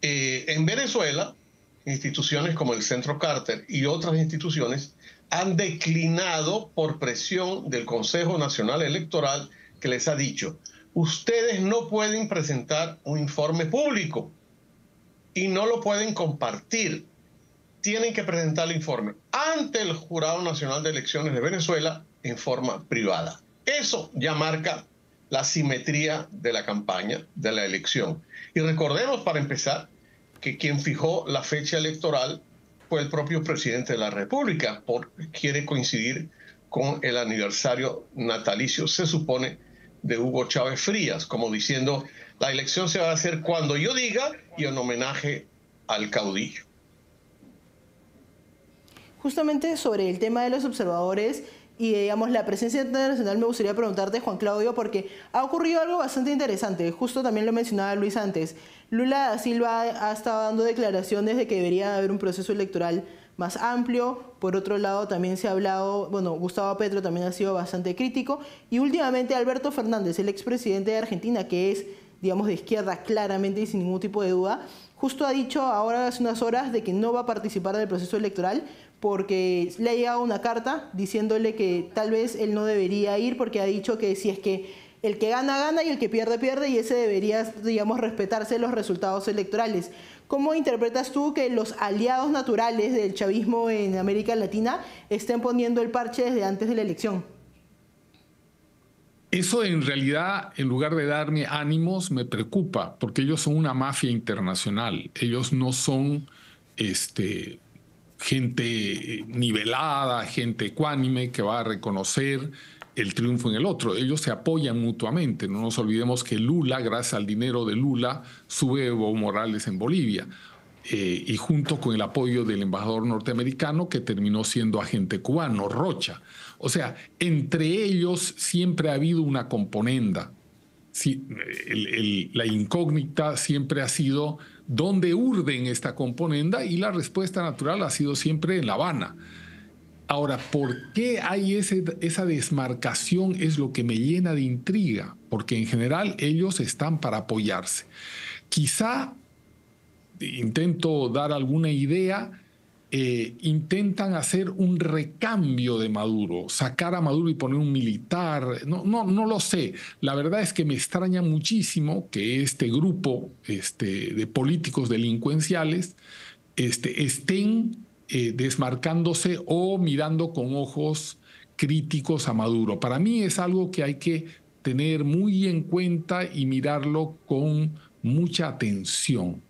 En Venezuela, instituciones como el Centro Carter y otras instituciones han declinado por presión del Consejo Nacional Electoral, que les ha dicho, ustedes no pueden presentar un informe público y no lo pueden compartir. Tienen que presentar el informe ante el Jurado Nacional de Elecciones de Venezuela en forma privada. Eso ya marca la simetría de la campaña, de la elección. Y recordemos, para empezar, que quien fijó la fecha electoral fue el propio presidente de la República, porque quiere coincidir con el aniversario natalicio, se supone, de Hugo Chávez Frías, como diciendo, la elección se va a hacer cuando yo diga y en homenaje al caudillo. Justamente sobre el tema de los observadores y, digamos, la presencia internacional, me gustaría preguntarte, Juan Claudio, porque ha ocurrido algo bastante interesante. Justo también lo mencionaba Luis antes. Lula da Silva ha estado dando declaraciones de que debería haber un proceso electoral más amplio. Por otro lado, también se ha hablado, bueno, Gustavo Petro también ha sido bastante crítico. Y últimamente Alberto Fernández, el expresidente de Argentina, que es, digamos, de izquierda claramente y sin ningún tipo de duda, justo ha dicho ahora hace unas horas de que no va a participar del proceso electoral porque le ha llegado una carta diciéndole que tal vez él no debería ir, porque ha dicho que si es que el que gana, gana y el que pierde, pierde, y ese debería, digamos, respetarse los resultados electorales. ¿Cómo interpretas tú que los aliados naturales del chavismo en América Latina estén poniendo el parche desde antes de la elección? Eso en realidad, en lugar de darme ánimos, me preocupa, porque ellos son una mafia internacional. Ellos no son gente nivelada, gente ecuánime que va a reconocer el triunfo en el otro. Ellos se apoyan mutuamente. No nos olvidemos que Lula, gracias al dinero de Lula, sube Evo Morales en Bolivia. Y junto con el apoyo del embajador norteamericano, que terminó siendo agente cubano, Rocha. O sea, entre ellos siempre ha habido una componenda. Sí, la incógnita siempre ha sido dónde urden esta componenda, y la respuesta natural ha sido siempre en La Habana. Ahora, ¿por qué hay esa desmarcación? Es lo que me llena de intriga, porque en general ellos están para apoyarse. Quizá, intento dar alguna idea, intentan hacer un recambio de Maduro, sacar a Maduro y poner un militar. No lo sé. La verdad es que me extraña muchísimo que este grupo de políticos delincuenciales estén desmarcándose o mirando con ojos críticos a Maduro. Para mí es algo que hay que tener muy en cuenta y mirarlo con mucha atención.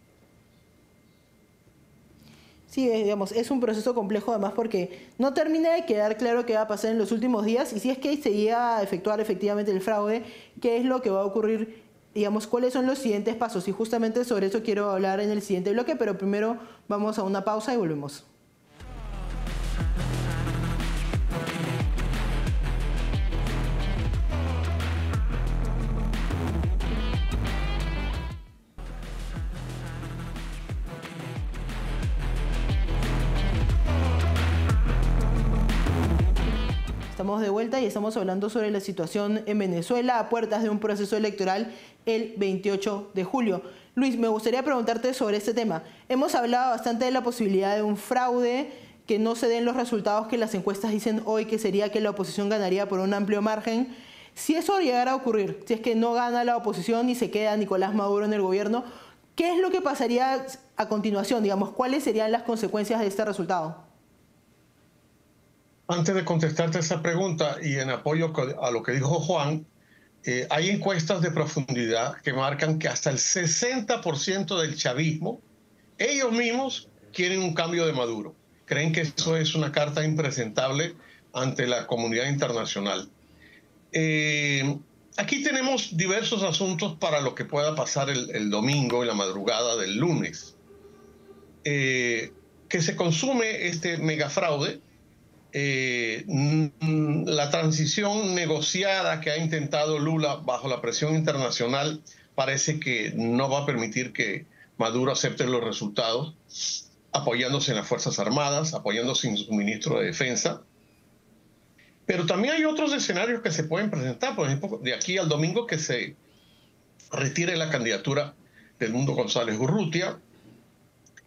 Sí, digamos, es un proceso complejo además porque no termina de quedar claro qué va a pasar en los últimos días y si es que se llega a efectuar efectivamente el fraude, qué es lo que va a ocurrir, digamos, cuáles son los siguientes pasos. Y justamente sobre eso quiero hablar en el siguiente bloque, pero primero vamos a una pausa y volvemos. Estamos de vuelta y estamos hablando sobre la situación en Venezuela a puertas de un proceso electoral el 28 de julio. Luis, me gustaría preguntarte sobre este tema. Hemos hablado bastante de la posibilidad de un fraude que no se den los resultados que las encuestas dicen hoy, que sería que la oposición ganaría por un amplio margen. Si eso llegara a ocurrir, si es que no gana la oposición y se queda Nicolás Maduro en el gobierno, ¿qué es lo que pasaría a continuación? Digamos, ¿cuáles serían las consecuencias de este resultado? Antes de contestarte esa pregunta y en apoyo a lo que dijo Juan, hay encuestas de profundidad que marcan que hasta el 60% del chavismo, ellos mismos quieren un cambio de Maduro. Creen que eso es una carta impresentable ante la comunidad internacional. Aquí tenemos diversos asuntos para lo que pueda pasar el domingo y la madrugada del lunes. Que se consume este megafraude, la transición negociada que ha intentado Lula bajo la presión internacional parece que no va a permitir que Maduro acepte los resultados, apoyándose en las Fuerzas Armadas, apoyándose en su ministro de Defensa. Pero también hay otros escenarios que se pueden presentar, por ejemplo, de aquí al domingo que se retire la candidatura de Edmundo González Urrutia,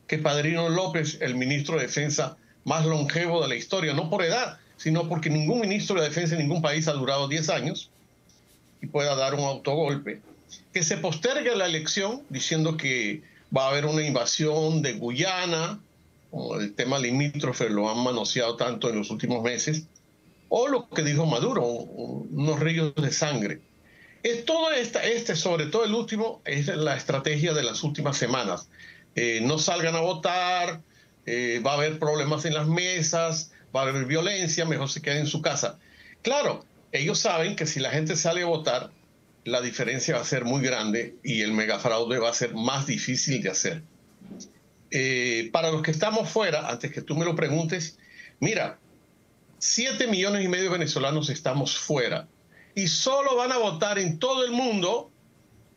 que Padrino López, el ministro de Defensa más longevo de la historia, no por edad, sino porque ningún ministro de Defensa en ningún país ha durado 10 años y pueda dar un autogolpe, que se postergue la elección diciendo que va a haber una invasión de Guyana, como el tema limítrofe lo han manoseado tanto en los últimos meses, o lo que dijo Maduro, unos ríos de sangre. Todo sobre todo el último, es la estrategia de las últimas semanas. No salgan a votar, va a haber problemas en las mesas, va a haber violencia, mejor se queden en su casa. Claro, ellos saben que si la gente sale a votar, la diferencia va a ser muy grande y el megafraude va a ser más difícil de hacer. Para los que estamos fuera, antes que tú me lo preguntes, mira, 7,5 millones de venezolanos estamos fuera y solo van a votar en todo el mundo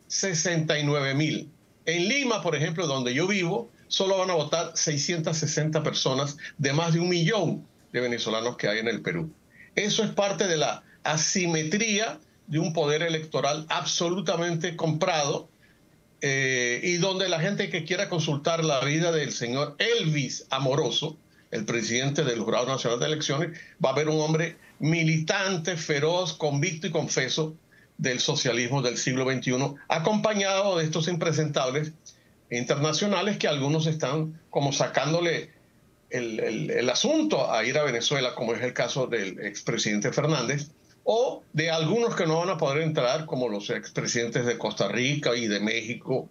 69,000. En Lima, por ejemplo, donde yo vivo, solo van a votar 660 personas de más de 1 millón de venezolanos que hay en el Perú. Eso es parte de la asimetría de un poder electoral absolutamente comprado y donde la gente que quiera consultar la vida del señor Elvis Amoroso, el presidente del Jurado Nacional de Elecciones, va a ver un hombre militante, feroz, convicto y confeso del socialismo del siglo XXI, acompañado de estos impresentables internacionales que algunos están como sacándole el asunto a ir a Venezuela, como es el caso del expresidente Fernández, o de algunos que no van a poder entrar, como los expresidentes de Costa Rica y de México,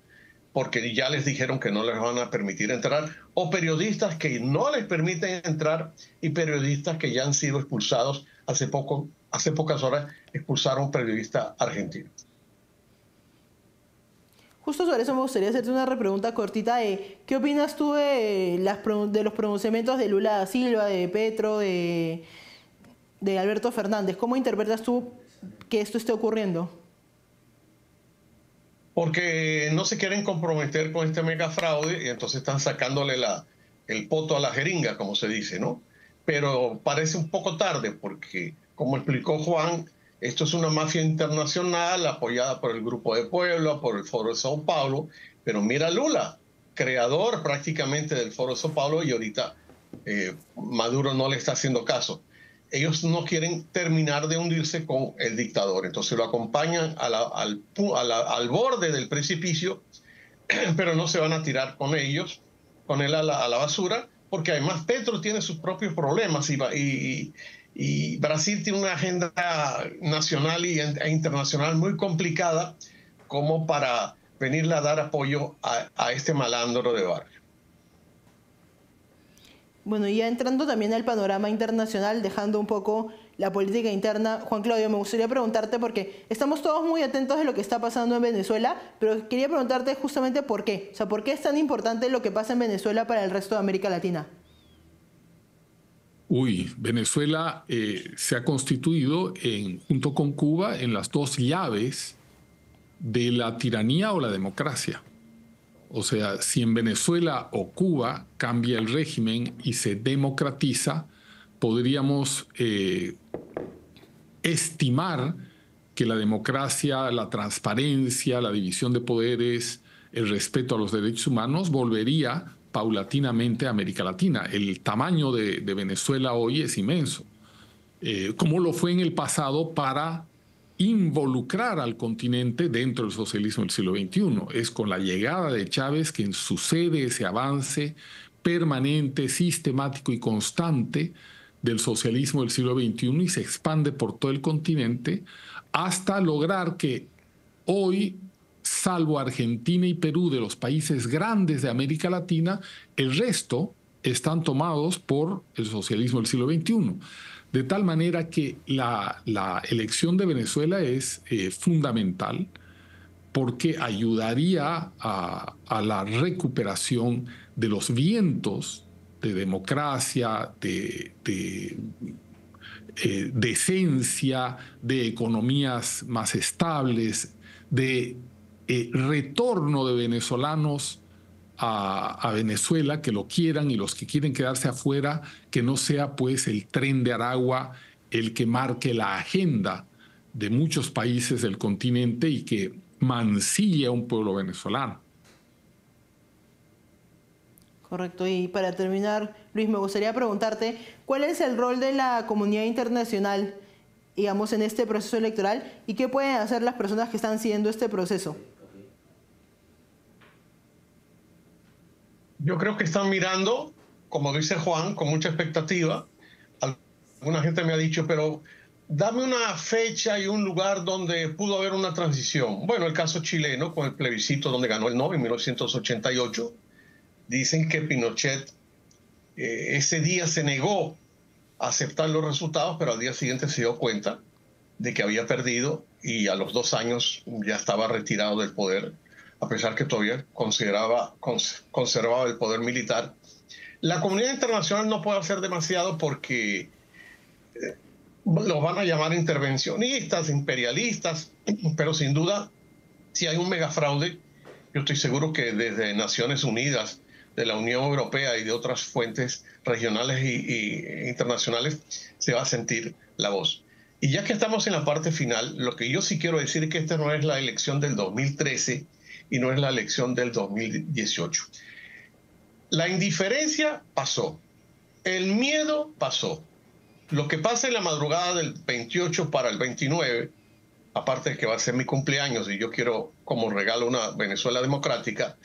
porque ya les dijeron que no les van a permitir entrar, o periodistas que no les permiten entrar y periodistas que ya han sido expulsados. Hace pocas horas expulsaron a un periodista argentino. Justo sobre eso me gustaría hacerte una repregunta cortita de ¿qué opinas tú de los pronunciamientos de Lula da Silva, de Petro, de Alberto Fernández? ¿Cómo interpretas tú que esto esté ocurriendo? Porque no se quieren comprometer con este megafraude y entonces están sacándole el poto a la jeringa, como se dice, ¿no? Pero parece un poco tarde porque, como explicó Juan, esto es una mafia internacional apoyada por el Grupo de Puebla, por el Foro de Sao Paulo, pero mira Lula, creador prácticamente del Foro de Sao Paulo, y ahorita Maduro no le está haciendo caso. Ellos no quieren terminar de hundirse con el dictador, entonces lo acompañan al borde del precipicio, pero no se van a tirar con él a la basura, porque además Petro tiene sus propios problemas y Brasil tiene una agenda nacional e internacional muy complicada como para venirle a dar apoyo a este malandro de barrio. Bueno, y ya entrando también al panorama internacional, dejando un poco la política interna, Juan Claudio, me gustaría preguntarte, porque estamos todos muy atentos de lo que está pasando en Venezuela, pero quería preguntarte justamente por qué. O sea, ¿por qué es tan importante lo que pasa en Venezuela para el resto de América Latina? Venezuela se ha constituido, junto con Cuba, en las dos llaves de la tiranía o la democracia. O sea, si en Venezuela o Cuba cambia el régimen y se democratiza, podríamos estimar que la democracia, la transparencia, la división de poderes, el respeto a los derechos humanos volvería paulatinamente a América Latina. El tamaño de Venezuela hoy es inmenso, como lo fue en el pasado para involucrar al continente dentro del socialismo del siglo XXI. Es con la llegada de Chávez que sucede ese avance permanente, sistemático y constante del socialismo del siglo XXI y se expande por todo el continente hasta lograr que hoy, salvo Argentina y Perú, de los países grandes de América Latina, el resto están tomados por el socialismo del siglo XXI. De tal manera que la elección de Venezuela es fundamental porque ayudaría a la recuperación de los vientos de democracia, de decencia, de economías más estables, de retorno de venezolanos a Venezuela, que lo quieran, y los que quieren quedarse afuera, que no sea pues el tren de Aragua el que marque la agenda de muchos países del continente y que mancille a un pueblo venezolano. Correcto. Y para terminar, Luis, me gustaría preguntarte, ¿cuál es el rol de la comunidad internacional, digamos, en este proceso electoral y qué pueden hacer las personas que están siguiendo este proceso? Yo creo que están mirando, como dice Juan, con mucha expectativa. Alguna gente me ha dicho, pero dame una fecha y un lugar donde pudo haber una transición. Bueno, el caso chileno, con el plebiscito donde ganó el no en 1988, dicen que Pinochet ese día se negó a aceptar los resultados, pero al día siguiente se dio cuenta de que había perdido y a los 2 años ya estaba retirado del poder, a pesar que todavía conservaba el poder militar. La comunidad internacional no puede hacer demasiado porque los van a llamar intervencionistas, imperialistas, pero sin duda, si hay un megafraude, yo estoy seguro que desde Naciones Unidas, de la Unión Europea y de otras fuentes regionales e internacionales se va a sentir la voz. Y ya que estamos en la parte final, lo que yo sí quiero decir es que esta no es la elección del 2013 y no es la elección del 2018. La indiferencia pasó, el miedo pasó. Lo que pasa en la madrugada del 28 para el 29, aparte de que va a ser mi cumpleaños y yo quiero como regalo una Venezuela democrática,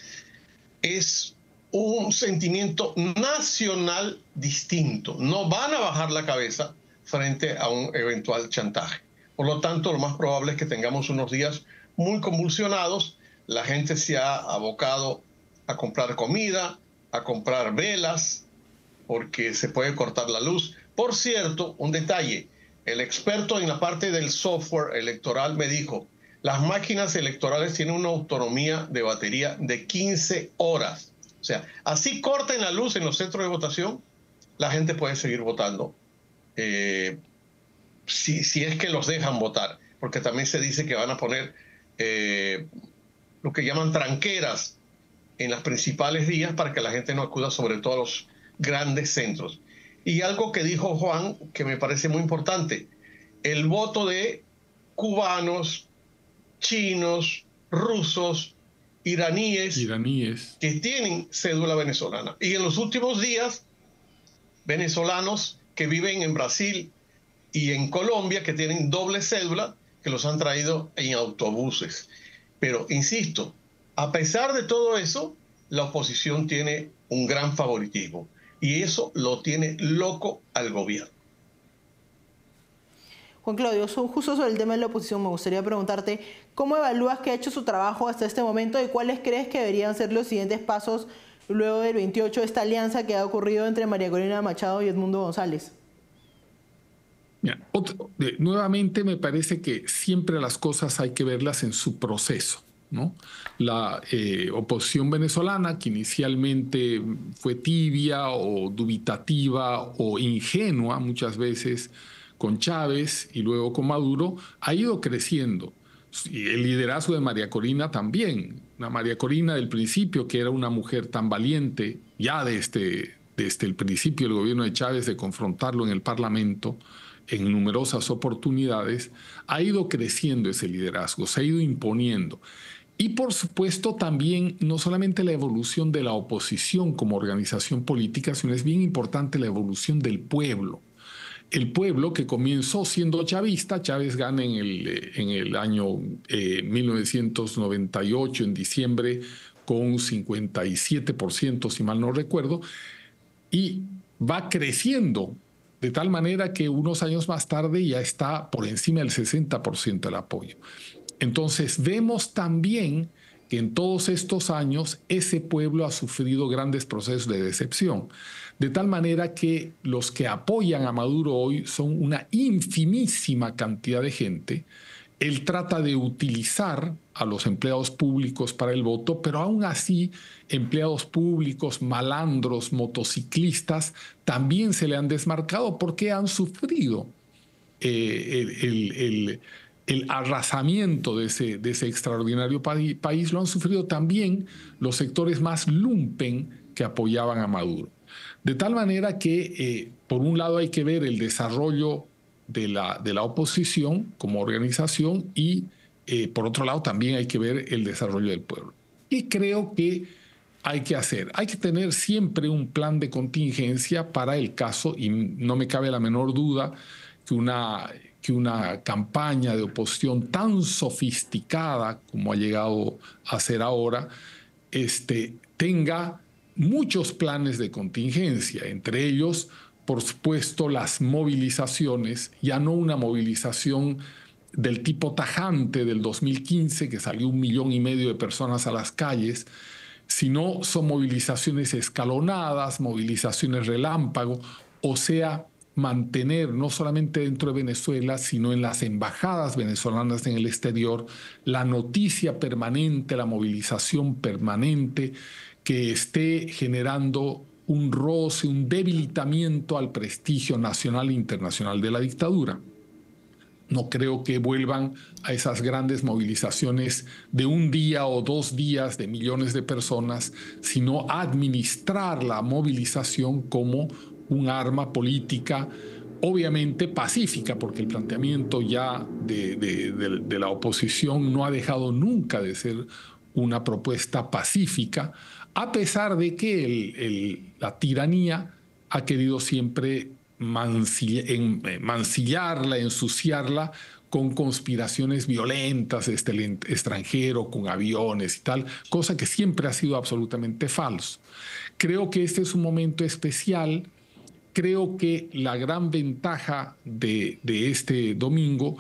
es un sentimiento nacional distinto. No van a bajar la cabeza frente a un eventual chantaje. Por lo tanto, lo más probable es que tengamos unos días muy convulsionados. La gente se ha abocado a comprar comida, a comprar velas, porque se puede cortar la luz. Por cierto, un detalle, el experto en la parte del software electoral me dijo, las máquinas electorales tienen una autonomía de batería de 15 horas. O sea, así corten la luz en los centros de votación, la gente puede seguir votando, si es que los dejan votar, porque también se dice que van a poner lo que llaman tranqueras en las principales vías para que la gente no acuda, sobre todo a los grandes centros. Y algo que dijo Juan, que me parece muy importante, el voto de cubanos, chinos, rusos, iraníes que tienen cédula venezolana. Y en los últimos días, venezolanos que viven en Brasil y en Colombia, que tienen doble cédula, que los han traído en autobuses. Pero, insisto, a pesar de todo eso, la oposición tiene un gran favoritismo. Y eso lo tiene loco al gobierno. Juan Claudio, justo sobre el tema de la oposición, me gustaría preguntarte, ¿cómo evalúas que ha hecho su trabajo hasta este momento y cuáles crees que deberían ser los siguientes pasos luego del 28 de esta alianza que ha ocurrido entre María Corina Machado y Edmundo González? Mira, nuevamente me parece que siempre las cosas hay que verlas en su proceso, ¿no? La oposición venezolana, que inicialmente fue tibia o dubitativa o ingenua muchas veces con Chávez y luego con Maduro, ha ido creciendo. Y el liderazgo de María Corina también. Una María Corina del principio, que era una mujer tan valiente, ya desde el principio del gobierno de Chávez, de confrontarlo en el Parlamento en numerosas oportunidades, ha ido creciendo ese liderazgo, se ha ido imponiendo. Y por supuesto también no solamente la evolución de la oposición como organización política, sino es bien importante la evolución del pueblo. El pueblo que comenzó siendo chavista, Chávez gana en el año 1998, en diciembre, con un 57%, si mal no recuerdo, y va creciendo de tal manera que unos años más tarde ya está por encima del 60% del apoyo. Entonces vemos también que en todos estos años ese pueblo ha sufrido grandes procesos de decepción, de tal manera que los que apoyan a Maduro hoy son una infimísima cantidad de gente. Él trata de utilizar a los empleados públicos para el voto, pero aún así empleados públicos, malandros, motociclistas, también se le han desmarcado porque han sufrido el arrasamiento de ese extraordinario país. Lo han sufrido también los sectores más lumpen que apoyaban a Maduro. De tal manera que, por un lado, hay que ver el desarrollo de la oposición como organización y, por otro lado, también hay que ver el desarrollo del pueblo. Y creo que hay que hacer, hay que tener siempre un plan de contingencia para el caso, y no me cabe la menor duda que una campaña de oposición tan sofisticada como ha llegado a ser ahora, tenga muchos planes de contingencia, entre ellos, por supuesto, las movilizaciones, ya no una movilización del tipo tajante del 2015, que salió 1,5 millones de personas a las calles, sino son movilizaciones escalonadas, movilizaciones relámpago, o sea, mantener no solamente dentro de Venezuela, sino en las embajadas venezolanas en el exterior, la noticia permanente, la movilización permanente que esté generando un roce, un debilitamiento al prestigio nacional e internacional de la dictadura. No creo que vuelvan a esas grandes movilizaciones de 1 día o 2 días de millones de personas, sino administrar la movilización como un arma política, obviamente pacífica, porque el planteamiento ya de la oposición no ha dejado nunca de ser una propuesta pacífica, a pesar de que la tiranía ha querido siempre mancillarla, ensuciarla con conspiraciones violentas desde el extranjero, con aviones y tal, cosa que siempre ha sido absolutamente falso. Creo que este es un momento especial. Creo que la gran ventaja de este domingo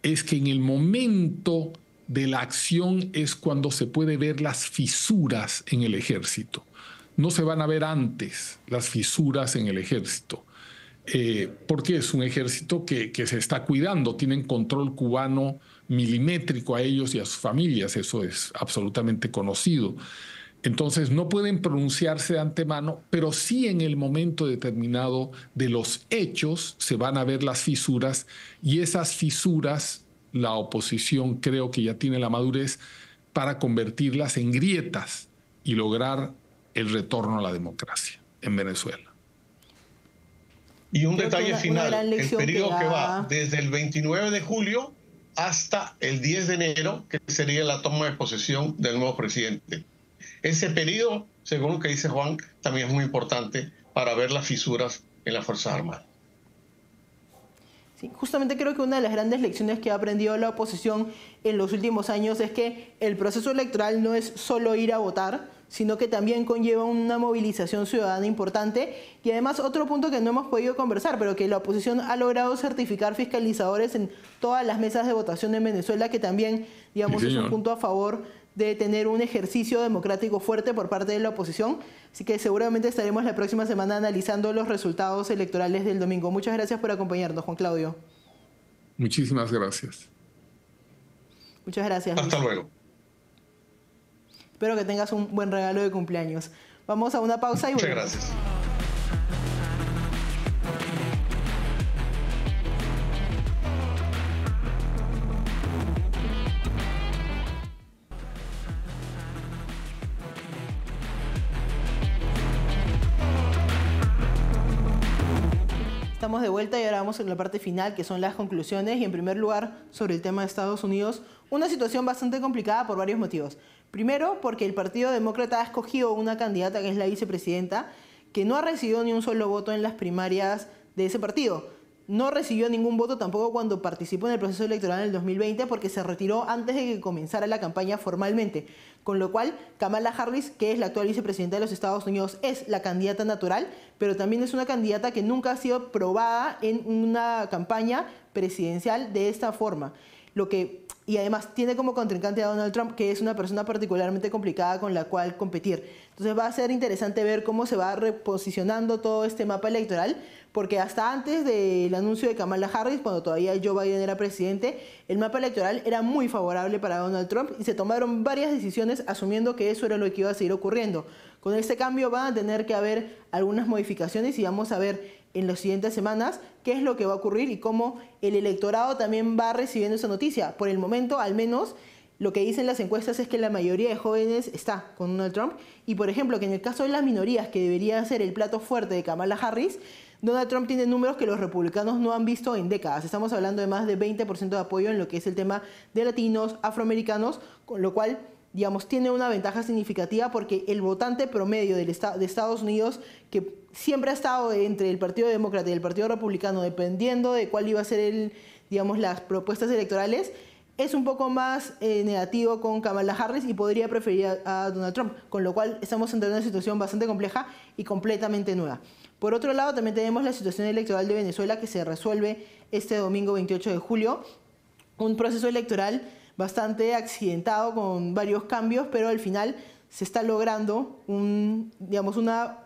es que en el momento de la acción es cuando se puede ver las fisuras en el ejército. No se van a ver antes las fisuras en el ejército, porque es un ejército que se está cuidando, tienen control cubano milimétrico a ellos y a sus familias, eso es absolutamente conocido. Entonces no pueden pronunciarse de antemano, pero sí en el momento determinado de los hechos se van a ver las fisuras, y esas fisuras la oposición creo que ya tiene la madurez para convertirlas en grietas y lograr el retorno a la democracia en Venezuela. Y un detalle final, el periodo que va desde el 29 de julio hasta el 10 de enero, que sería la toma de posesión del nuevo presidente. Ese periodo, según lo que dice Juan, también es muy importante para ver las fisuras en las Fuerzas Armadas. Sí, justamente creo que una de las grandes lecciones que ha aprendido la oposición en los últimos años es que el proceso electoral no es solo ir a votar, sino que también conlleva una movilización ciudadana importante. Y además otro punto que no hemos podido conversar, pero que la oposición ha logrado certificar fiscalizadores en todas las mesas de votación en Venezuela, que también, digamos, es un punto a favor de tener un ejercicio democrático fuerte por parte de la oposición. Así que seguramente estaremos la próxima semana analizando los resultados electorales del domingo. Muchas gracias por acompañarnos, Juan Claudio. Muchísimas gracias. Muchas gracias. Hasta luego. Espero que tengas un buen regalo de cumpleaños. Vamos a una pausa y volvemos. Muchas gracias. Estamos de vuelta y ahora vamos a la parte final, que son las conclusiones. Y en primer lugar, sobre el tema de Estados Unidos, Una situación bastante complicada por varios motivos. Primero, porque el Partido Demócrata ha escogido una candidata que es la vicepresidenta, que no ha recibido ni un solo voto en las primarias de ese partido. No recibió ningún voto tampoco cuando participó en el proceso electoral en el 2020 porque se retiró antes de que comenzara la campaña formalmente. Con lo cual, Kamala Harris, que es la actual vicepresidenta de los Estados Unidos, es la candidata natural, pero también es una candidata que nunca ha sido probada en una campaña presidencial de esta forma. Y además tiene como contrincante a Donald Trump, que es una persona particularmente complicada con la cual competir. Entonces va a ser interesante ver cómo se va reposicionando todo este mapa electoral, porque hasta antes del anuncio de Kamala Harris, cuando todavía Joe Biden era presidente, el mapa electoral era muy favorable para Donald Trump y se tomaron varias decisiones asumiendo que eso era lo que iba a seguir ocurriendo. Con este cambio van a tener que haber algunas modificaciones y vamos a ver en las siguientes semanas qué es lo que va a ocurrir y cómo el electorado también va recibiendo esa noticia. Por el momento, al menos, lo que dicen las encuestas es que la mayoría de jóvenes está con Donald Trump y, por ejemplo, que en el caso de las minorías, que debería ser el plato fuerte de Kamala Harris, Donald Trump tiene números que los republicanos no han visto en décadas. Estamos hablando de más de 20% de apoyo en lo que es el tema de latinos, afroamericanos, con lo cual, digamos, tiene una ventaja significativa porque el votante promedio de Estados Unidos, que siempre ha estado entre el Partido Demócrata y el Partido Republicano, dependiendo de cuál iba a ser las propuestas electorales, es un poco más negativo con Kamala Harris y podría preferir a Donald Trump, con lo cual estamos ante una situación bastante compleja y completamente nueva. Por otro lado, también tenemos la situación electoral de Venezuela que se resuelve este domingo 28 de julio, un proceso electoral bastante accidentado con varios cambios, pero al final se está logrando una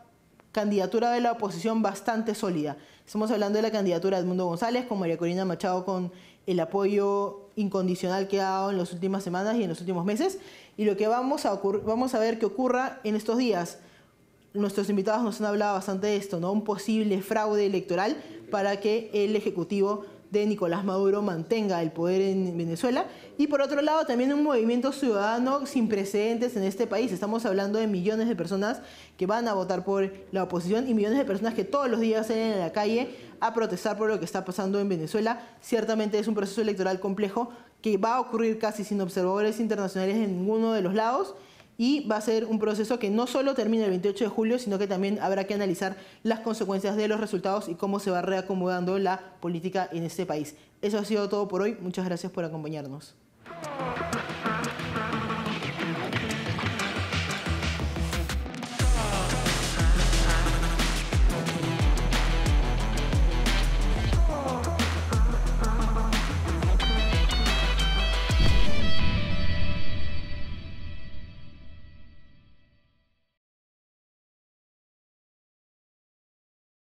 candidatura de la oposición bastante sólida. Estamos hablando de la candidatura de Edmundo González con María Corina Machado con el apoyo incondicional que ha dado en las últimas semanas y en los últimos meses. Y lo que vamos a ver que ocurra en estos días. Nuestros invitados nos han hablado bastante de esto, ¿no? Un posible fraude electoral para que el Ejecutivo de Nicolás Maduro mantenga el poder en Venezuela. Y por otro lado, también un movimiento ciudadano sin precedentes en este país. Estamos hablando de millones de personas que van a votar por la oposición y millones de personas que todos los días salen a la calle a protestar por lo que está pasando en Venezuela. Ciertamente es un proceso electoral complejo que va a ocurrir casi sin observadores internacionales en ninguno de los lados. Y va a ser un proceso que no solo termina el 28 de julio, sino que también habrá que analizar las consecuencias de los resultados y cómo se va reacomodando la política en este país. Eso ha sido todo por hoy. Muchas gracias por acompañarnos.